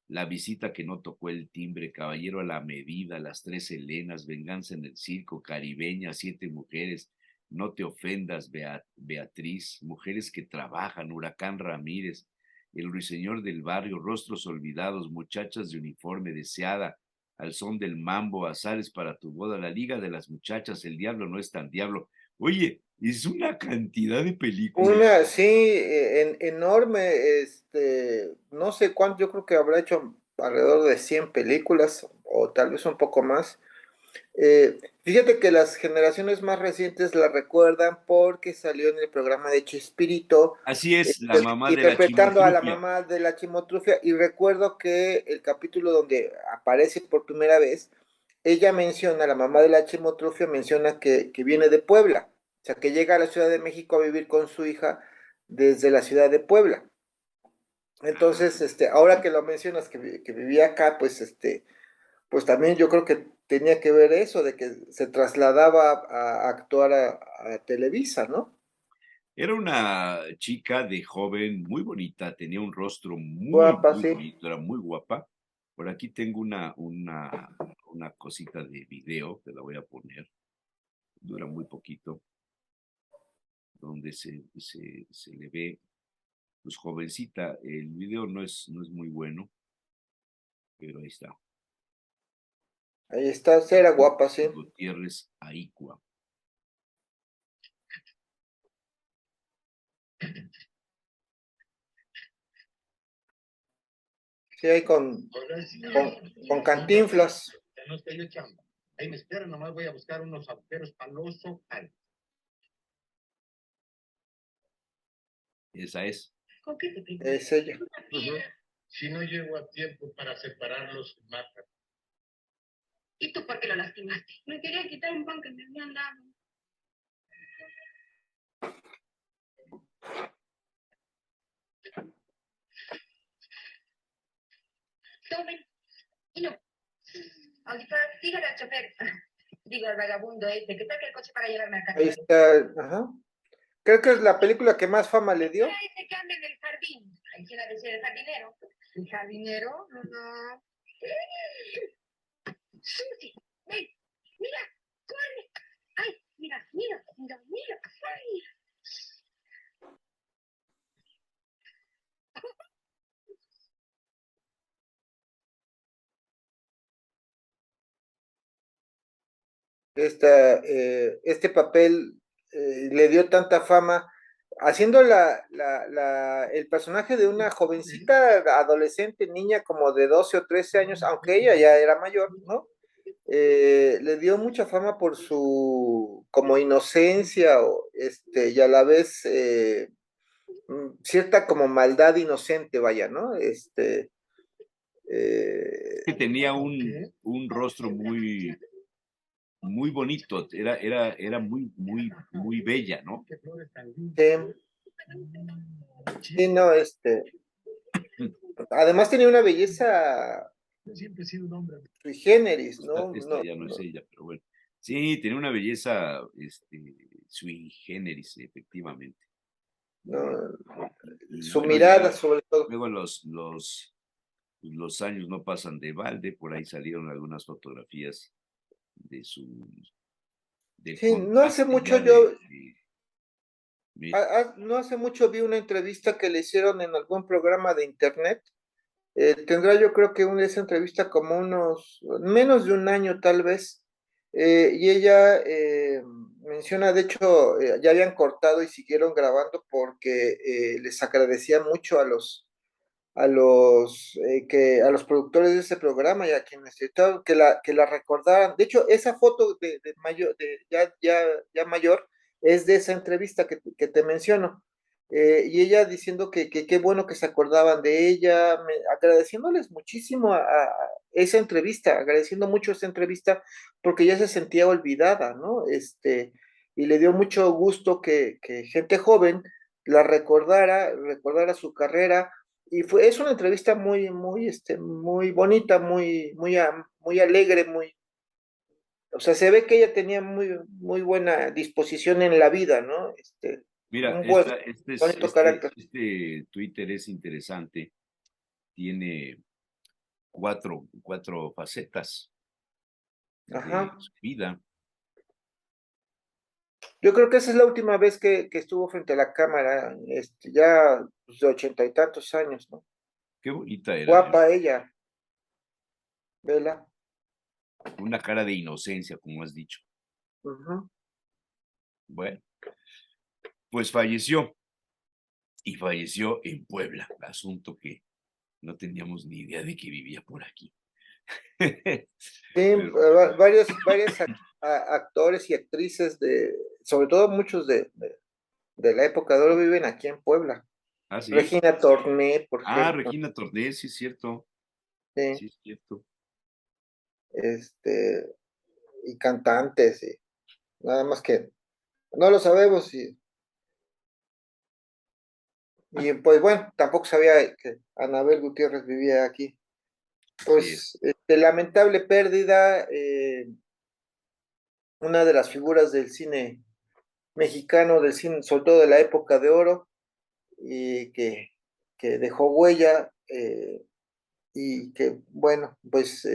La visita que no tocó el timbre, Caballero a la medida, Las Tres Helenas, Venganza en el circo, Caribeña, Siete mujeres, No te ofendas, Beatriz, Mujeres que trabajan, Huracán Ramírez, El ruiseñor del barrio, Rostros olvidados, Muchachas de uniforme, Deseada, Al son del mambo, Azares para tu boda, La liga de las muchachas, El diablo no es tan diablo. Oye, es una cantidad de películas. Sí, enorme, no sé cuánto, yo creo que habrá hecho alrededor de 100 películas o tal vez un poco más. Fíjate que las generaciones más recientes la recuerdan porque salió en el programa de Chespirito, Así es, la mamá de la interpretando a la chimotrufia. mamá de la chimotrufia, y recuerdo que el capítulo donde aparece por primera vez, ella menciona, la mamá de la chimotrufia menciona que viene de Puebla, o sea, que llega a la Ciudad de México a vivir con su hija desde la ciudad de Puebla. Entonces, ahora que lo mencionas que vivía acá, pues también yo creo que tenía que ver eso, de que se trasladaba a actuar a Televisa, ¿no? Era una chica de joven muy bonita, tenía un rostro Guapa, muy sí. bonito, era muy guapa. Por aquí tengo una cosita de video, te la voy a poner, dura muy poquito, donde se le ve, pues jovencita. El video no es muy bueno, pero ahí está. Ahí está, sí, era guapa, sí. Gutiérrez Aicua. Sí, ahí con Cantinflas. No estoy yo chamba. Ahí me espera, nomás voy a buscar unos agujeros para los sopal. Esa es. ¿Con qué te pintas? Es ella. Si no llego a tiempo para separarlos, matan. ¿Y tú por qué lo lastimaste? Me quería quitar un pan que me habían dado. Tomen. Y no. Ahorita, dígale al chofer. Digo al vagabundo que saque el coche para llevarme a casa. Ahí está, ajá. Creo que es la película que más fama le dio. Ese que anda en el jardín. Ahí se la decía el jardinero. ¿El jardinero? No. Susi, ven. Mira, corre. Ay, mira. Ay. Este papel le dio tanta fama, haciendo el personaje de una jovencita, adolescente, niña como de 12 o 13 años, aunque ella ya era mayor, ¿no? Le dio mucha fama por su como inocencia y a la vez cierta como maldad inocente, vaya, ¿no? Que tenía un rostro muy bonito, era muy bella, ¿no? Sí, no, Además tenía una belleza Yo siempre he sido un hombre. sui generis, Esta, ¿no? esta ya no es ella, pero bueno. Sí, tiene una belleza sui generis, efectivamente. no, Y su bueno, mirada ya sobre todo. luego los años no pasan de balde, por ahí salieron algunas fotografías de del Sí, no hace contraste mucho ya yo, mira, no hace mucho vi una entrevista que le hicieron en algún programa de internet. Tendrá yo creo que esa entrevista como unos, menos de un año tal vez. Y ella menciona, de hecho, ya habían cortado y siguieron grabando porque les agradecía mucho a los productores de ese programa y a quienes estaban, que la recordaran. De hecho, esa foto de mayor, ya mayor es de esa entrevista que te menciono. Y ella diciendo que qué bueno que se acordaban de ella, agradeciéndoles muchísimo a esa entrevista, agradeciendo mucho esa entrevista porque ya se sentía olvidada, ¿no? Y le dio mucho gusto que gente joven la recordara su carrera, y es una entrevista muy bonita, muy alegre, o sea, se ve que ella tenía muy buena disposición en la vida, ¿no? mira, Un buen, bonito carácter. este Twitter es interesante, tiene cuatro facetas de Ajá. su vida. Yo creo que esa es la última vez que estuvo frente a la cámara, ya pues, de 80 y tantos años, ¿no? Qué bonita era, ¿eh? Guapa ella, vela. Una cara de inocencia, como has dicho. Ujú. Bueno, pues falleció y falleció en Puebla, asunto que no teníamos ni idea de que vivía por aquí. Sí, Pero, varios actores y actrices sobre todo muchos de la época de oro viven aquí en Puebla. ah, sí. Regina Torné, por Ah, ejemplo, Regina Tornés, sí es cierto, sí, sí es cierto. este, y cantantes, y nada más que no lo sabemos, y pues bueno, tampoco sabía que Anabel Gutiérrez vivía aquí. Así es. Pues, lamentable pérdida, una de las figuras del cine mexicano, del cine, sobre todo de la época de oro, y que dejó huella, y que, bueno, pues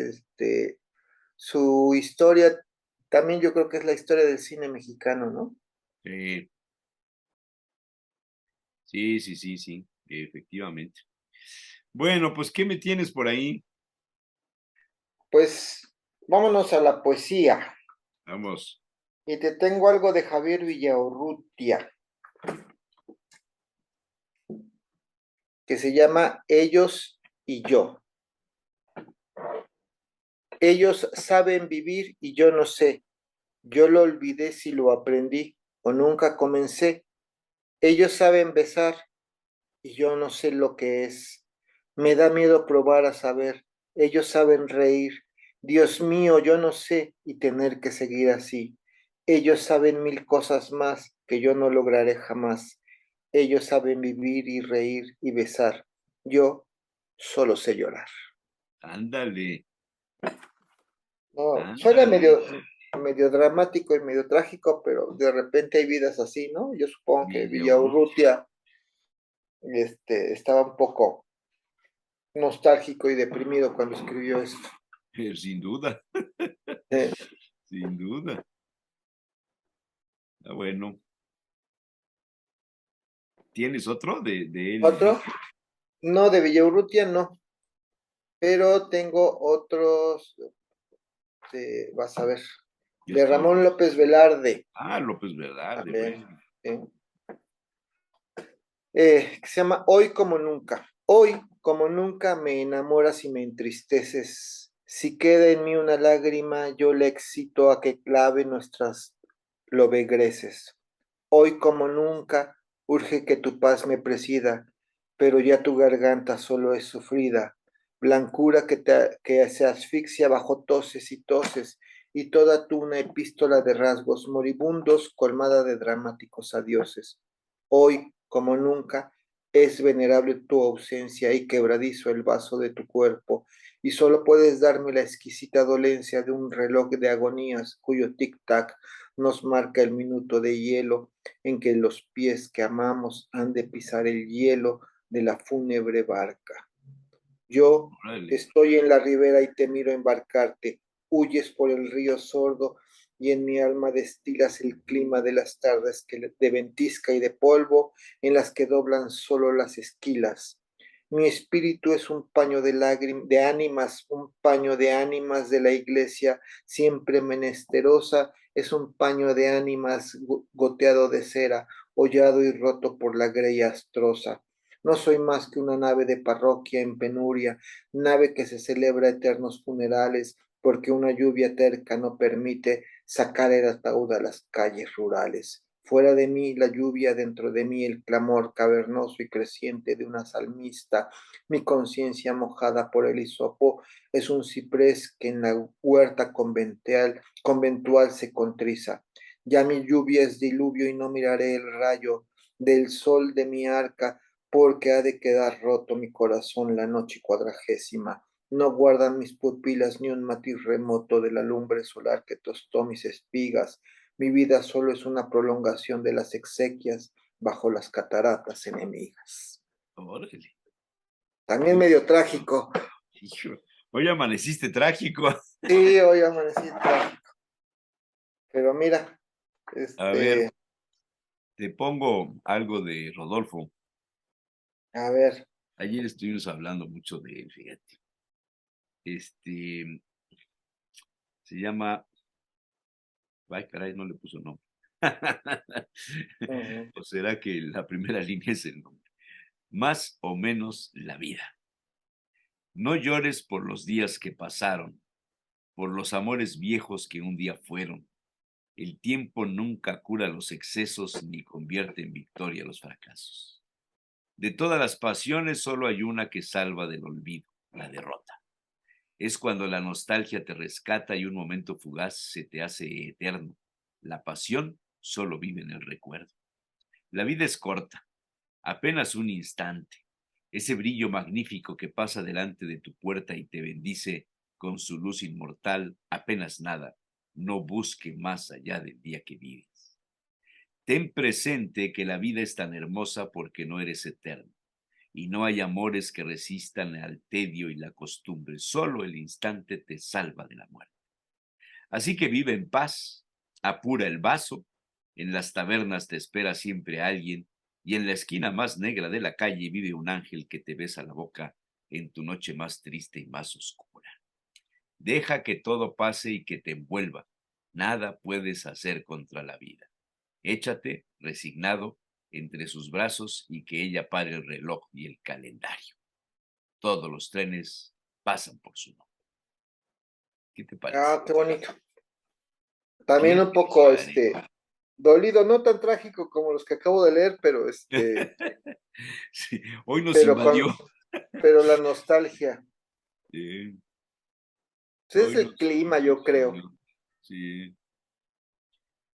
su historia también yo creo que es la historia del cine mexicano, ¿no? Sí, sí, sí, sí, sí, efectivamente. Bueno, pues, ¿qué me tienes por ahí? Pues vámonos a la poesía. Vamos. Y te tengo algo de Javier Villaurrutia, que se llama Ellos y yo. Ellos saben vivir y yo no sé. Yo lo olvidé si lo aprendí o nunca comencé. Ellos saben besar y yo no sé lo que es. Me da miedo probar a saber. Ellos saben reír. Dios mío, yo no sé y tener que seguir así. Ellos saben mil cosas más que yo no lograré jamás. Ellos saben vivir y reír y besar. Yo solo sé llorar. Ándale, No, suena ándale. medio dramático y medio trágico, pero de repente hay vidas así, ¿no? Yo supongo que Villaurrutia, Villaurrutia estaba un poco nostálgico y deprimido cuando escribió esto. sin duda, Eh, sin duda. Ah, bueno. ¿Tienes otro de él ¿Otro? mismo? No, de Villaurrutia no, pero tengo otros, vas a ver, Ya de estoy Ramón listo. López Velarde Ah, López Velarde, también, bueno. que se llama Hoy como nunca. Hoy como nunca me enamoras y me entristeces. Si queda en mí una lágrima, yo le excito a que clave nuestras lobegreses. Hoy como nunca urge que tu paz me presida, pero ya tu garganta solo es sufrida, blancura que se asfixia bajo toses y toses, y toda tú una epístola de rasgos moribundos colmada de dramáticos adioses. Hoy como nunca Es venerable tu ausencia y quebradizo el vaso de tu cuerpo, y solo puedes darme la exquisita dolencia de un reloj de agonías cuyo tic-tac nos marca el minuto de hielo en que los pies que amamos han de pisar el hielo de la fúnebre barca. Yo Órale. estoy en la ribera y te miro embarcarte, huyes por el río sordo y en mi alma destilas el clima de las tardes de ventisca y de polvo en las que doblan solo las esquilas. Mi espíritu es un paño de lágrimas, de ánimas, un paño de ánimas de la iglesia siempre menesterosa, es un paño de ánimas goteado de cera, hollado y roto por la grey astrosa. No soy más que una nave de parroquia en penuria, nave que se celebra eternos funerales, porque una lluvia terca no permite sacar el ataúd a las calles rurales. Fuera de mí la lluvia, dentro de mí el clamor cavernoso y creciente de una salmista. Mi conciencia mojada por el hisopo es un ciprés que en la huerta conventual se contriza. Ya mi lluvia es diluvio y no miraré el rayo del sol de mi arca, porque ha de quedar roto mi corazón la noche 40. No guardan mis pupilas ni un matiz remoto de la lumbre solar que tostó mis espigas. Mi vida solo es una prolongación de las exequias bajo las cataratas enemigas. Órale. También medio trágico. Hijo, hoy amaneciste trágico. Sí, hoy amanecí trágico. Pero mira, A ver, te pongo algo de Rodolfo. a ver. Ayer estuvimos hablando mucho de él, fíjate. Se llama, ay caray, no le puso nombre. Uh-huh. ¿O será que la primera línea es el nombre? Más o menos la vida. No llores por los días que pasaron, por los amores viejos que un día fueron. El tiempo nunca cura los excesos ni convierte en victoria los fracasos. De todas las pasiones solo hay una que salva del olvido, la derrota. Es cuando la nostalgia te rescata y un momento fugaz se te hace eterno. La pasión solo vive en el recuerdo. La vida es corta, apenas un instante. Ese brillo magnífico que pasa delante de tu puerta y te bendice con su luz inmortal, apenas nada. No busque más allá del día que vives. Ten presente que la vida es tan hermosa porque no eres eterno. Y no hay amores que resistan al tedio y la costumbre. Solo el instante te salva de la muerte. Así que vive en paz, apura el vaso, en las tabernas te espera siempre alguien, y en la esquina más negra de la calle vive un ángel que te besa la boca en tu noche más triste y más oscura. Deja que todo pase y que te envuelva. Nada puedes hacer contra la vida. Échate, resignado, entre sus brazos y que ella pare el reloj y el calendario. Todos los trenes pasan por su nombre. ¿Qué te parece? Ah, qué bonito. También ¿Qué un poco, te parece? dolido, no tan trágico como los que acabo de leer, pero Sí, hoy nos pero invadió. pero la nostalgia. Sí, Pues es hoy el clima, yo nos creo. invadió. Sí,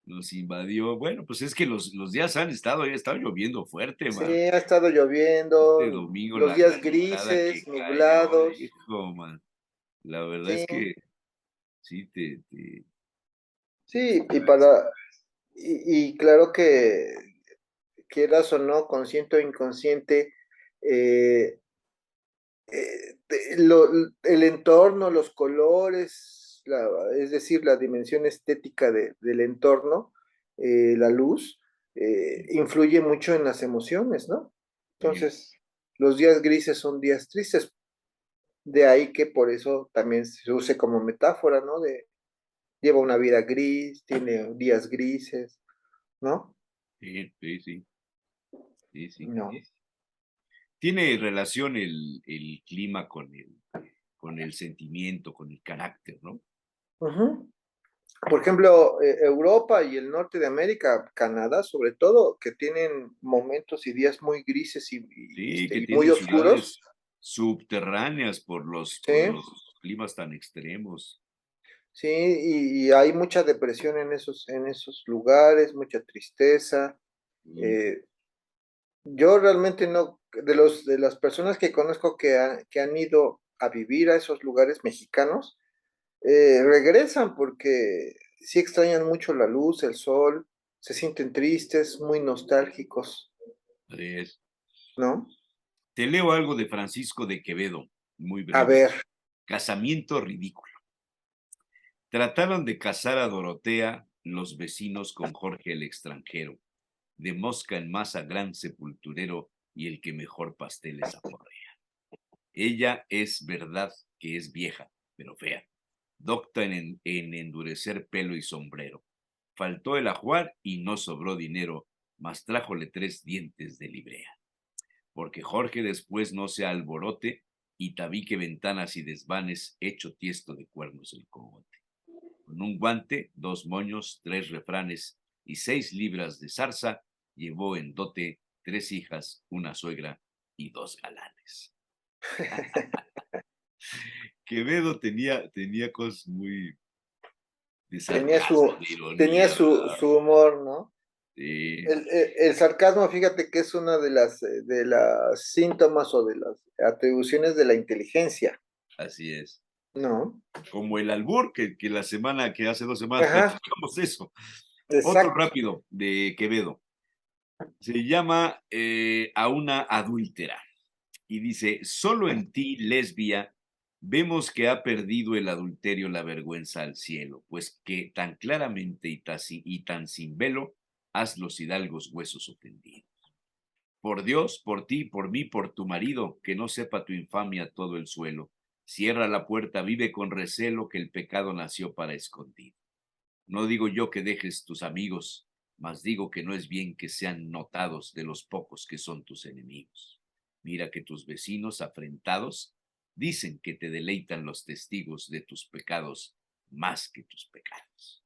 nos invadió. Bueno, pues es que los días ha estado lloviendo fuerte, Sí, man. ha estado Este lloviendo, domingo los la días granizada que grises, cayó, nublados. hijo, man. La verdad es Sí, que sí te sí, parece. y claro que quieras o no, consciente o inconsciente, eh, el entorno, los colores, es decir, la dimensión estética del entorno, la luz, influye mucho en las emociones, ¿no? Sí, Entonces, los días grises son días tristes, de ahí que por eso también se use como metáfora, ¿no? Lleva una vida gris, tiene días grises, ¿no? sí, sí, sí, sí, sí. No. Tiene relación el clima con el sentimiento, con el carácter, ¿no? Ujú. Por ejemplo, Europa y el norte de América, Canadá sobre todo, que tienen momentos y días muy grises Sí, que y muy tienen oscuros, ciudades subterráneas ¿sí? por los climas tan extremos. Sí, y hay mucha depresión en esos lugares, mucha tristeza. Y Eh, yo realmente no de las personas que conozco que han ido a vivir a esos lugares mexicanos, regresan porque sí extrañan mucho la luz, el sol, se sienten tristes, muy nostálgicos, Es- ¿no? Te leo algo de Francisco de Quevedo, muy A breve. ver, Casamiento ridículo. Trataron de casar a Dorotea los vecinos con Jorge el extranjero, de mosca en masa gran sepulturero y el que mejor pasteles aporrea. Ella es verdad que es vieja, pero fea, docta en endurecer pelo y sombrero. Faltó el ajuar y no sobró dinero, mas trájole 3 dientes de librea. Porque Jorge después no se alborote y tabique ventanas y desvanes hecho tiesto de cuernos el cogote. Con un guante, 2 moños, 3 refranes y 6 libras de zarza, llevó en dote 3 hijas, una suegra y 2 galanes. Quevedo tenía cosas muy de tenía sarcasmo, de tenía ironía, ¿verdad? su humor, ¿no? Sí, El sarcasmo, fíjate que es una de las síntomas o de las atribuciones de la inteligencia, así es. ¿no? Como el albur, que la semana, que hace 2 semanas Ajá, platicamos eso. Otro exacto. rápido de Quevedo. Se llama A una adúltera. Y dice, solo en ti, lesbia, vemos que ha perdido el adulterio la vergüenza al cielo, pues que tan claramente y tan sin velo has los hidalgos huesos ofendidos. Por Dios, por ti, por mí, por tu marido, que no sepa tu infamia todo el suelo. Cierra la puerta, vive con recelo, que el pecado nació para escondido. No digo yo que dejes tus amigos, mas digo que no es bien que sean notados de los pocos que son tus enemigos. Mira que tus vecinos afrentados dicen que te deleitan los testigos de tus pecados más que tus pecados.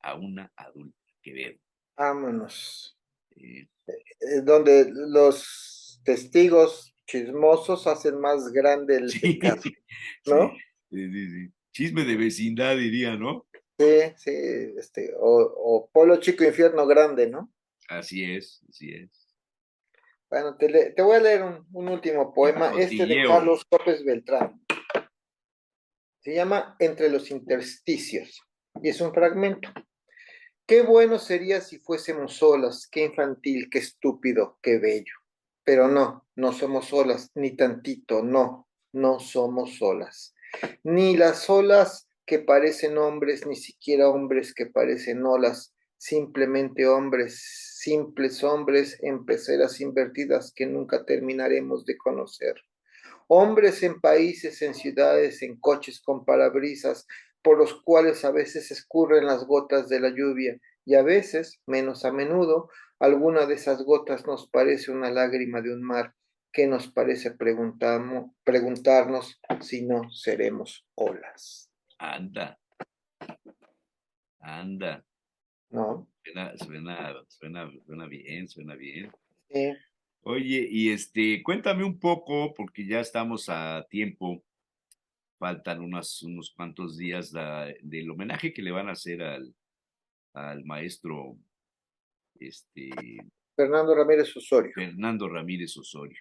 A una adulta que veo. Vámonos. Eh, Donde los testigos chismosos hacen más grande el sí, pecado, sí, ¿no? sí. Chisme de vecindad, diría, ¿no? Sí, sí, o Polo Chico Infierno Grande, ¿no? Así es, así es. Bueno, te voy a leer un último poema, este de Cotilleo. Carlos López Beltrán. Se llama Entre los intersticios y es un fragmento. Qué bueno sería si fuésemos solas, qué infantil, qué estúpido, qué bello. Pero no, no somos solas, ni tantito, no, no somos solas. Ni las olas que parecen hombres, ni siquiera hombres que parecen olas, simplemente hombres, simples hombres en peceras invertidas que nunca terminaremos de conocer. Hombres en países, en ciudades, en coches con parabrisas, por los cuales a veces escurren las gotas de la lluvia y a veces, menos a menudo, alguna de esas gotas nos parece una lágrima de un mar que nos parece preguntarnos si no seremos olas, Anda, anda. ¿no? Suena bien, suena bien. Sí. Oye, y cuéntame un poco, porque ya estamos a tiempo, faltan unos cuantos días del homenaje que le van a hacer al maestro Fernando Ramírez Osorio. Fernando Ramírez Osorio.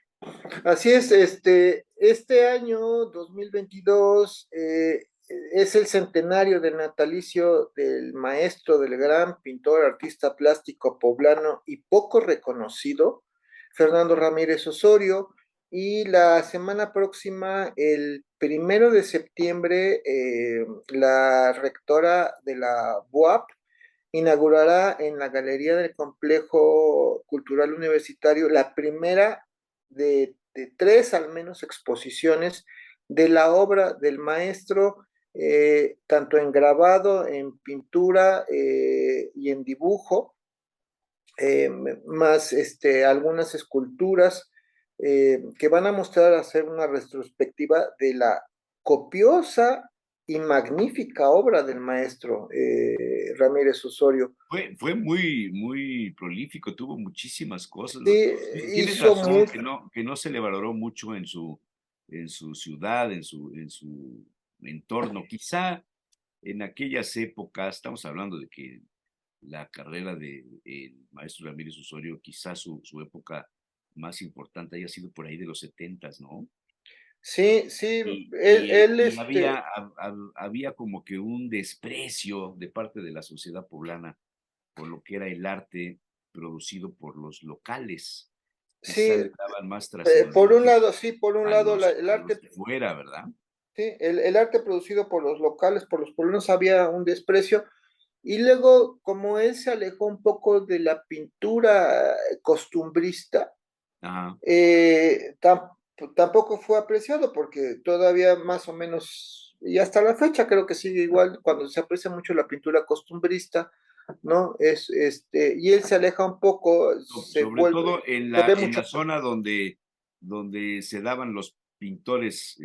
Así es, este año 2022 es el centenario del natalicio del maestro, del gran pintor, artista plástico poblano y poco reconocido, Fernando Ramírez Osorio. Y la semana próxima, el 1 de septiembre, la rectora de la BUAP inaugurará en la Galería del Complejo Cultural Universitario la primera de 3 al menos exposiciones de la obra del maestro, tanto en grabado, en pintura y en dibujo, más algunas esculturas que van a mostrar hacer una retrospectiva de la copiosa y magnífica obra del maestro Ramírez Osorio. Fue muy prolífico, tuvo muchísimas cosas. Sí, Tienes hizo razón mucho. que no se le valoró mucho en su ciudad, en su entorno. Quizá en aquellas épocas, estamos hablando de que la carrera del maestro Ramírez Osorio, quizá su época más importante haya sido por ahí de los 70s, ¿no? Sí, sí, Y, él, y- él, y había como que un desprecio de parte de la sociedad poblana por lo que era el arte producido por los locales. Quizá sí, le daban más por un trascendencia lado, sí, por un lado, el a los arte, de fuera, ¿verdad? sí, el arte producido por los locales, por los poblanos, había un desprecio. Y luego, como él se alejó un poco de la pintura costumbrista, Ajá. eh, tam- tampoco fue apreciado porque todavía más o menos, y hasta la fecha creo que sigue igual, cuando se aprecia mucho la pintura costumbrista, ¿no? Y él se aleja un poco, se Sobre vuelve, todo en se ve en mucho. la zona donde se daban los pintores,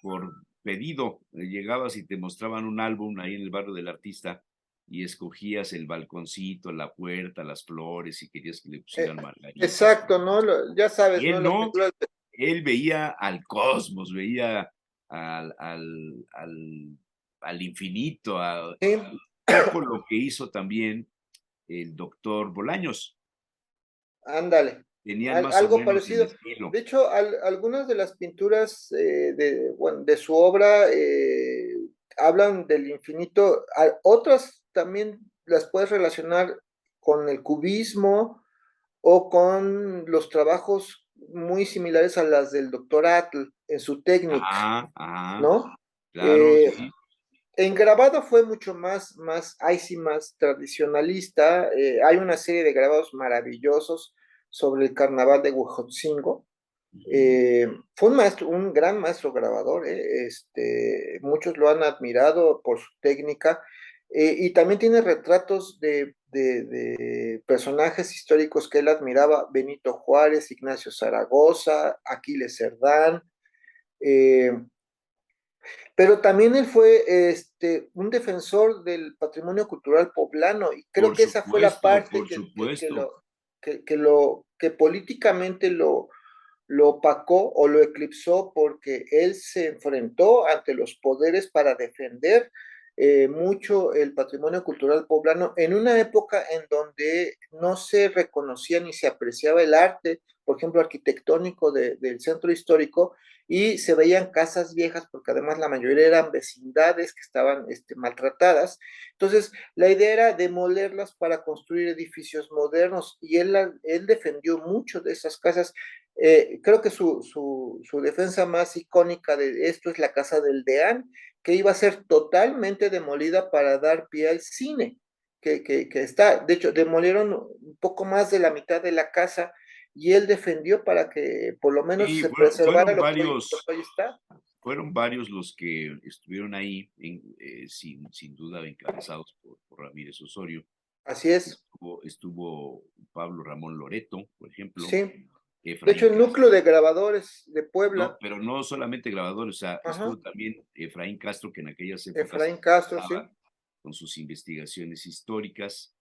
por pedido. Llegabas y te mostraban un álbum ahí en el barrio del artista y escogías el balconcito, la puerta, las flores, si querías que le eh, pusieran margaritas. exacto, ¿no? Ya sabes, Y ¿no? él Las no, pinturas, él veía al cosmos, veía al, al, al, al infinito, sí, un poco lo que hizo también el doctor Bolaños. ándale, Tenían más o algo menos el parecido. estilo. De hecho, algunas de las pinturas bueno, de su obra hablan del infinito. Otras también las puedes relacionar con el cubismo o con los trabajos muy similares a las del doctor Atl en su técnica, Ajá, ajá, ¿no? claro, Eh, sí. en grabado fue mucho ahí sí, más tradicionalista. Hay una serie de grabados maravillosos sobre el carnaval de Huejotzingo. Ujú. Fue un maestro, un gran maestro grabador, muchos lo han admirado por su técnica, y también tiene retratos de personajes históricos que él admiraba: Benito Juárez, Ignacio Zaragoza, Aquiles Cerdán. eh, pero también él fue un defensor del patrimonio cultural poblano, y creo que esa fue la parte Por supuesto. que políticamente lo opacó o lo eclipsó, porque él se enfrentó ante los poderes para defender mucho el patrimonio cultural poblano en una época en donde no se reconocía ni se apreciaba el arte, por ejemplo, arquitectónico del centro histórico, y se veían casas viejas porque además la mayoría eran vecindades que estaban maltratadas. Entonces, la idea era demolerlas para construir edificios modernos, y él defendió mucho de esas casas. Creo que su defensa más icónica de esto es la casa del Deán, que iba a ser totalmente demolida para dar pie al cine, que está, de hecho, demolieron un poco más de la mitad de la casa, y él defendió para que por lo menos Y se preservara lo varios, que hoy está. fueron varios los que estuvieron ahí, sin duda encabezados por Ramírez Osorio. Así es, Estuvo Pablo Ramón Loreto, por ejemplo, sí. De hecho, Efraín el núcleo Castro. de grabadores de No, Puebla, pero no solamente grabadores, o sea, ajá, estuvo también Efraín Castro, que en aquellas épocas Efraín Castro, sí. estaba con sus investigaciones históricas,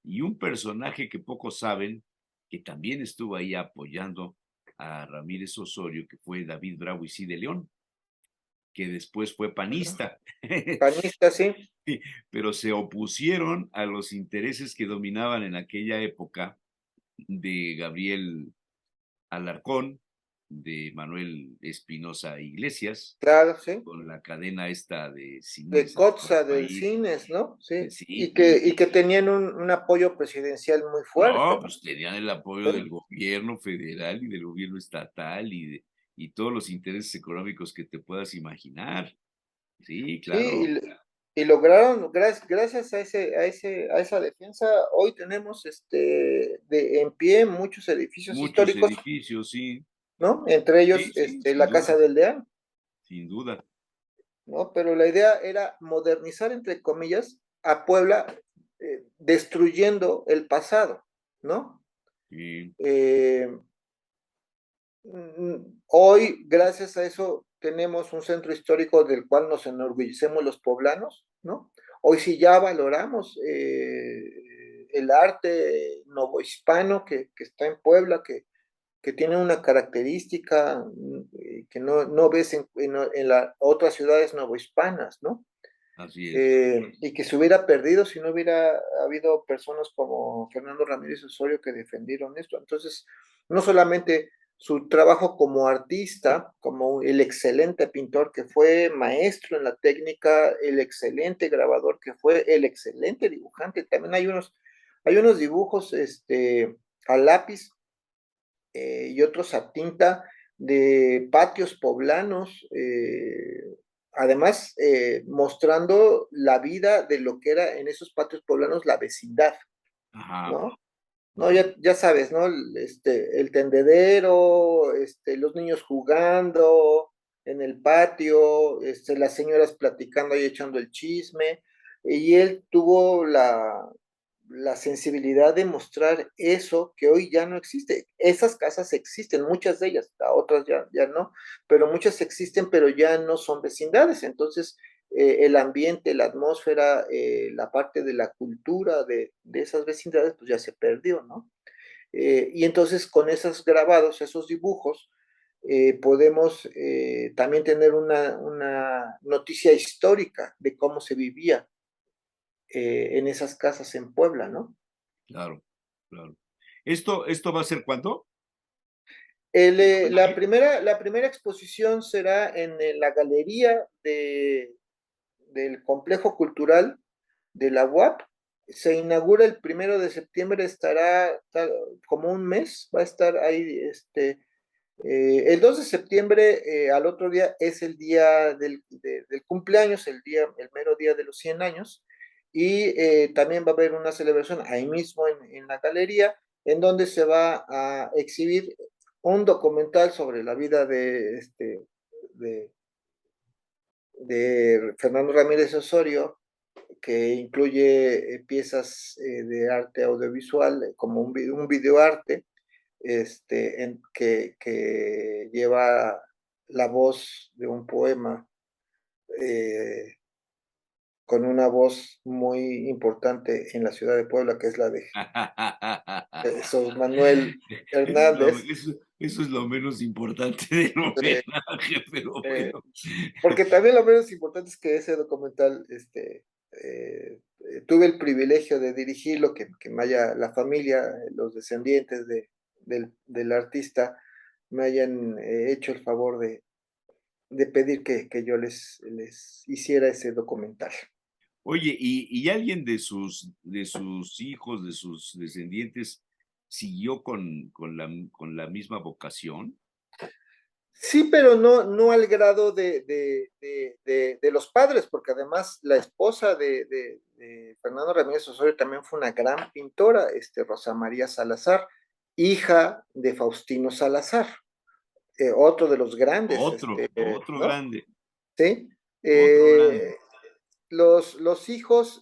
y un personaje que pocos saben, que también estuvo ahí apoyando a Ramírez Osorio, que fue David Bravo y sí de León, que después fue panista, Panista, sí. pero se opusieron a los intereses que dominaban en aquella época de Gabriel Alarcón, de Manuel Espinosa Iglesias, Claro, sí. con la cadena esta de De cines en todo el Cotza, del país. Cines, ¿no? Sí. Sí, Y que tenían un apoyo presidencial muy fuerte, no, ¿no? pues tenían el apoyo del Sí, gobierno federal y del gobierno estatal y todos los intereses económicos que te puedas imaginar. Sí, sí, claro. y lograron, gracias a esa defensa, hoy tenemos en pie muchos edificios Muchos históricos, edificios, sí. ¿no? Entre Sí, ellos sí, sin la duda, Casa del Deán, sin duda. ¿no? Pero la idea era modernizar, entre comillas, a Puebla, destruyendo el pasado, ¿no? Sí. Eh, Hoy, gracias a eso, tenemos un centro histórico del cual nos enorgullecemos los poblanos, ¿no? Hoy sí ya valoramos el arte novohispano que está en Puebla, que tiene una característica que no ves en las otras ciudades novohispanas, ¿no? Así es. y que se hubiera perdido si no hubiera habido personas como Fernando Ramírez Osorio que defendieron esto. Entonces, no solamente su trabajo como artista, como el excelente pintor que fue, maestro en la técnica, el excelente grabador que fue, el excelente dibujante. También hay unos dibujos a lápiz y otros a tinta de patios poblanos, además mostrando la vida de lo que era en esos patios poblanos la vecindad, Ajá. ¿no? No, ya sabes, ¿no? El tendedero, los niños jugando en el patio, las señoras platicando y echando el chisme, y él tuvo la sensibilidad de mostrar eso que hoy ya no existe. Esas casas existen, muchas de ellas, otras ya no, pero muchas existen, pero ya no son vecindades. Entonces, el ambiente, la atmósfera, la parte de la cultura de esas vecindades, pues ya se perdió, ¿no? Y entonces con esos grabados, esos dibujos, podemos también tener una noticia histórica de cómo se vivía en esas casas en Puebla, ¿no? Claro, claro. ¿Esto va a ser cuándo? La primera exposición será la galería del complejo cultural de la UAP. Se inaugura el 1 de septiembre, estará como un mes, va a estar ahí. El 2 de septiembre, al otro día, es el día del cumpleaños, el mero día de los 100 años, y también va a haber una celebración ahí mismo en la galería, en donde se va a exhibir un documental sobre la vida de, de Fernando Ramírez Osorio, que incluye piezas de arte audiovisual, como un videoarte, que lleva la voz de un poema eh, con una voz muy importante en la ciudad de Puebla, que es la de Jesús Manuel Hernández. Eso es lo menos importante del eh, homenaje, pero eh, bueno. Porque también lo menos importante es que ese documental, tuve el privilegio de dirigirlo, que me haya, la familia, los descendientes del artista, me hayan hecho el favor de pedir que yo les hiciera ese documental. Oye, ¿y alguien de sus hijos, de sus descendientes, siguió con la misma vocación? Sí, pero no al grado de los padres, porque además la esposa de Fernando Ramírez Osorio también fue una gran pintora, Rosa María Salazar, hija de Faustino Salazar, otro de los grandes, Otro ¿no? grande, Sí. otro grande. Los hijos,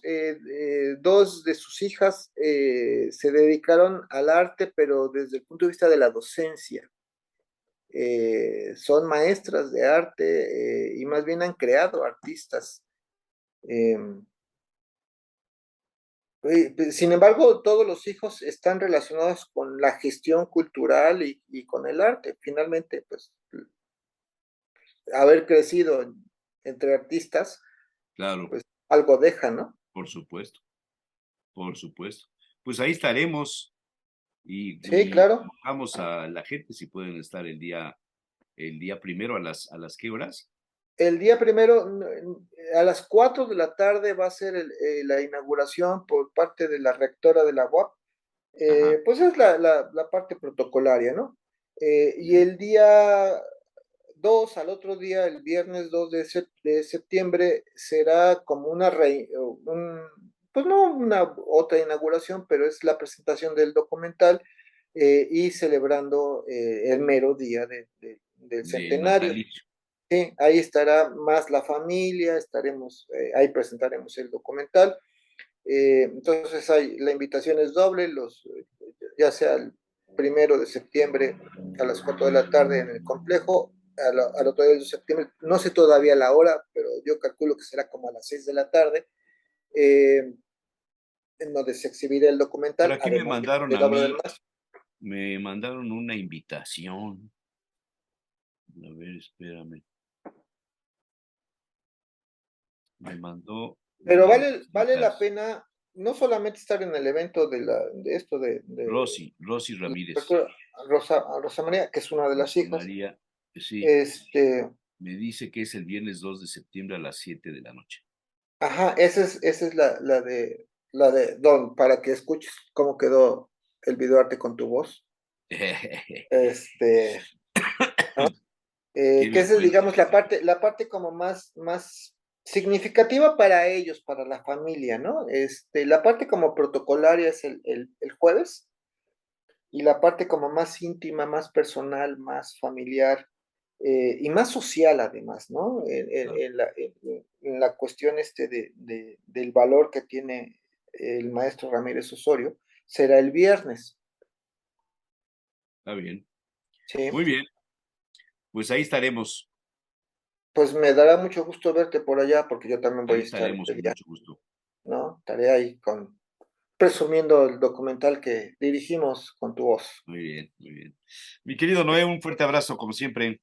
dos de sus hijas se dedicaron al arte, pero desde el punto de vista de la docencia. Son maestras de arte y más bien han creado artistas. Eh, Sin embargo, todos los hijos están relacionados con la gestión cultural y con el arte. Finalmente, pues, haber crecido entre artistas, Claro, pues algo deja, ¿no? por supuesto, por supuesto. Pues ahí estaremos Sí, y claro. vamos a la gente si pueden estar el día primero a las qué horas. El día primero, a las 4 de la tarde, va a ser la inauguración por parte de la rectora de la UAP. Ajá. Pues es la parte protocolaria, ¿no? Y el día 2, al otro día, el viernes 2 de septiembre, será como pues no una otra inauguración, pero es la presentación del documental y celebrando el mero día del Del centenario. natalicio. Sí, ahí estará más la familia, ahí presentaremos el documental. Entonces la invitación es doble, ya sea el 1 de septiembre a las 4 de la tarde en el complejo, al otro día de septiembre, no sé todavía la hora, pero yo calculo que será como a las 6 de la tarde, eh, en donde se exhibirá el Pero documental, aquí me además mandaron de a la obra del mí, maestro. me mandaron una invitación. A ver, espérame. Me mandó. Pero unas vale la citas. pena no solamente estar en el evento de esto de Rosy la Ramírez. apertura a Rosa María, que es una de las Rosa hijas. María, sí, Este, me dice que es el viernes 2 de septiembre a las 7 de la noche. ajá, esa es la de Don, para que escuches cómo quedó el videoarte con tu voz. Este, ¿no? Qué Que esa es, vergüenza. digamos, la parte como más significativa para ellos, para la familia, ¿no? La parte como protocolaria es el jueves, y la parte como más íntima, más personal, más familiar, y más social además, ¿no? Claro. En la cuestión del valor que tiene el maestro Ramírez Osorio, será el viernes, Está bien. ¿sí? Muy bien. Pues ahí estaremos. Pues me dará mucho gusto verte por allá, porque yo también voy Ahí a estar estaremos ese con día, mucho gusto. ¿no? Estaré ahí presumiendo el documental que dirigimos con tu voz. Muy bien, muy bien. Mi querido Noé, un fuerte abrazo, como siempre.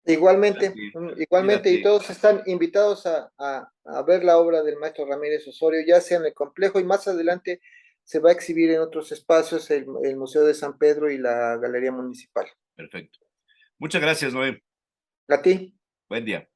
Igualmente, Cuídate, igualmente, y cuídate. todos están invitados a ver la obra del maestro Ramírez Osorio, ya sea en el complejo y más adelante se va a exhibir en otros espacios, el Museo de San Pedro y la Galería Municipal. Perfecto. Muchas gracias, Noé. A ti. Buen día.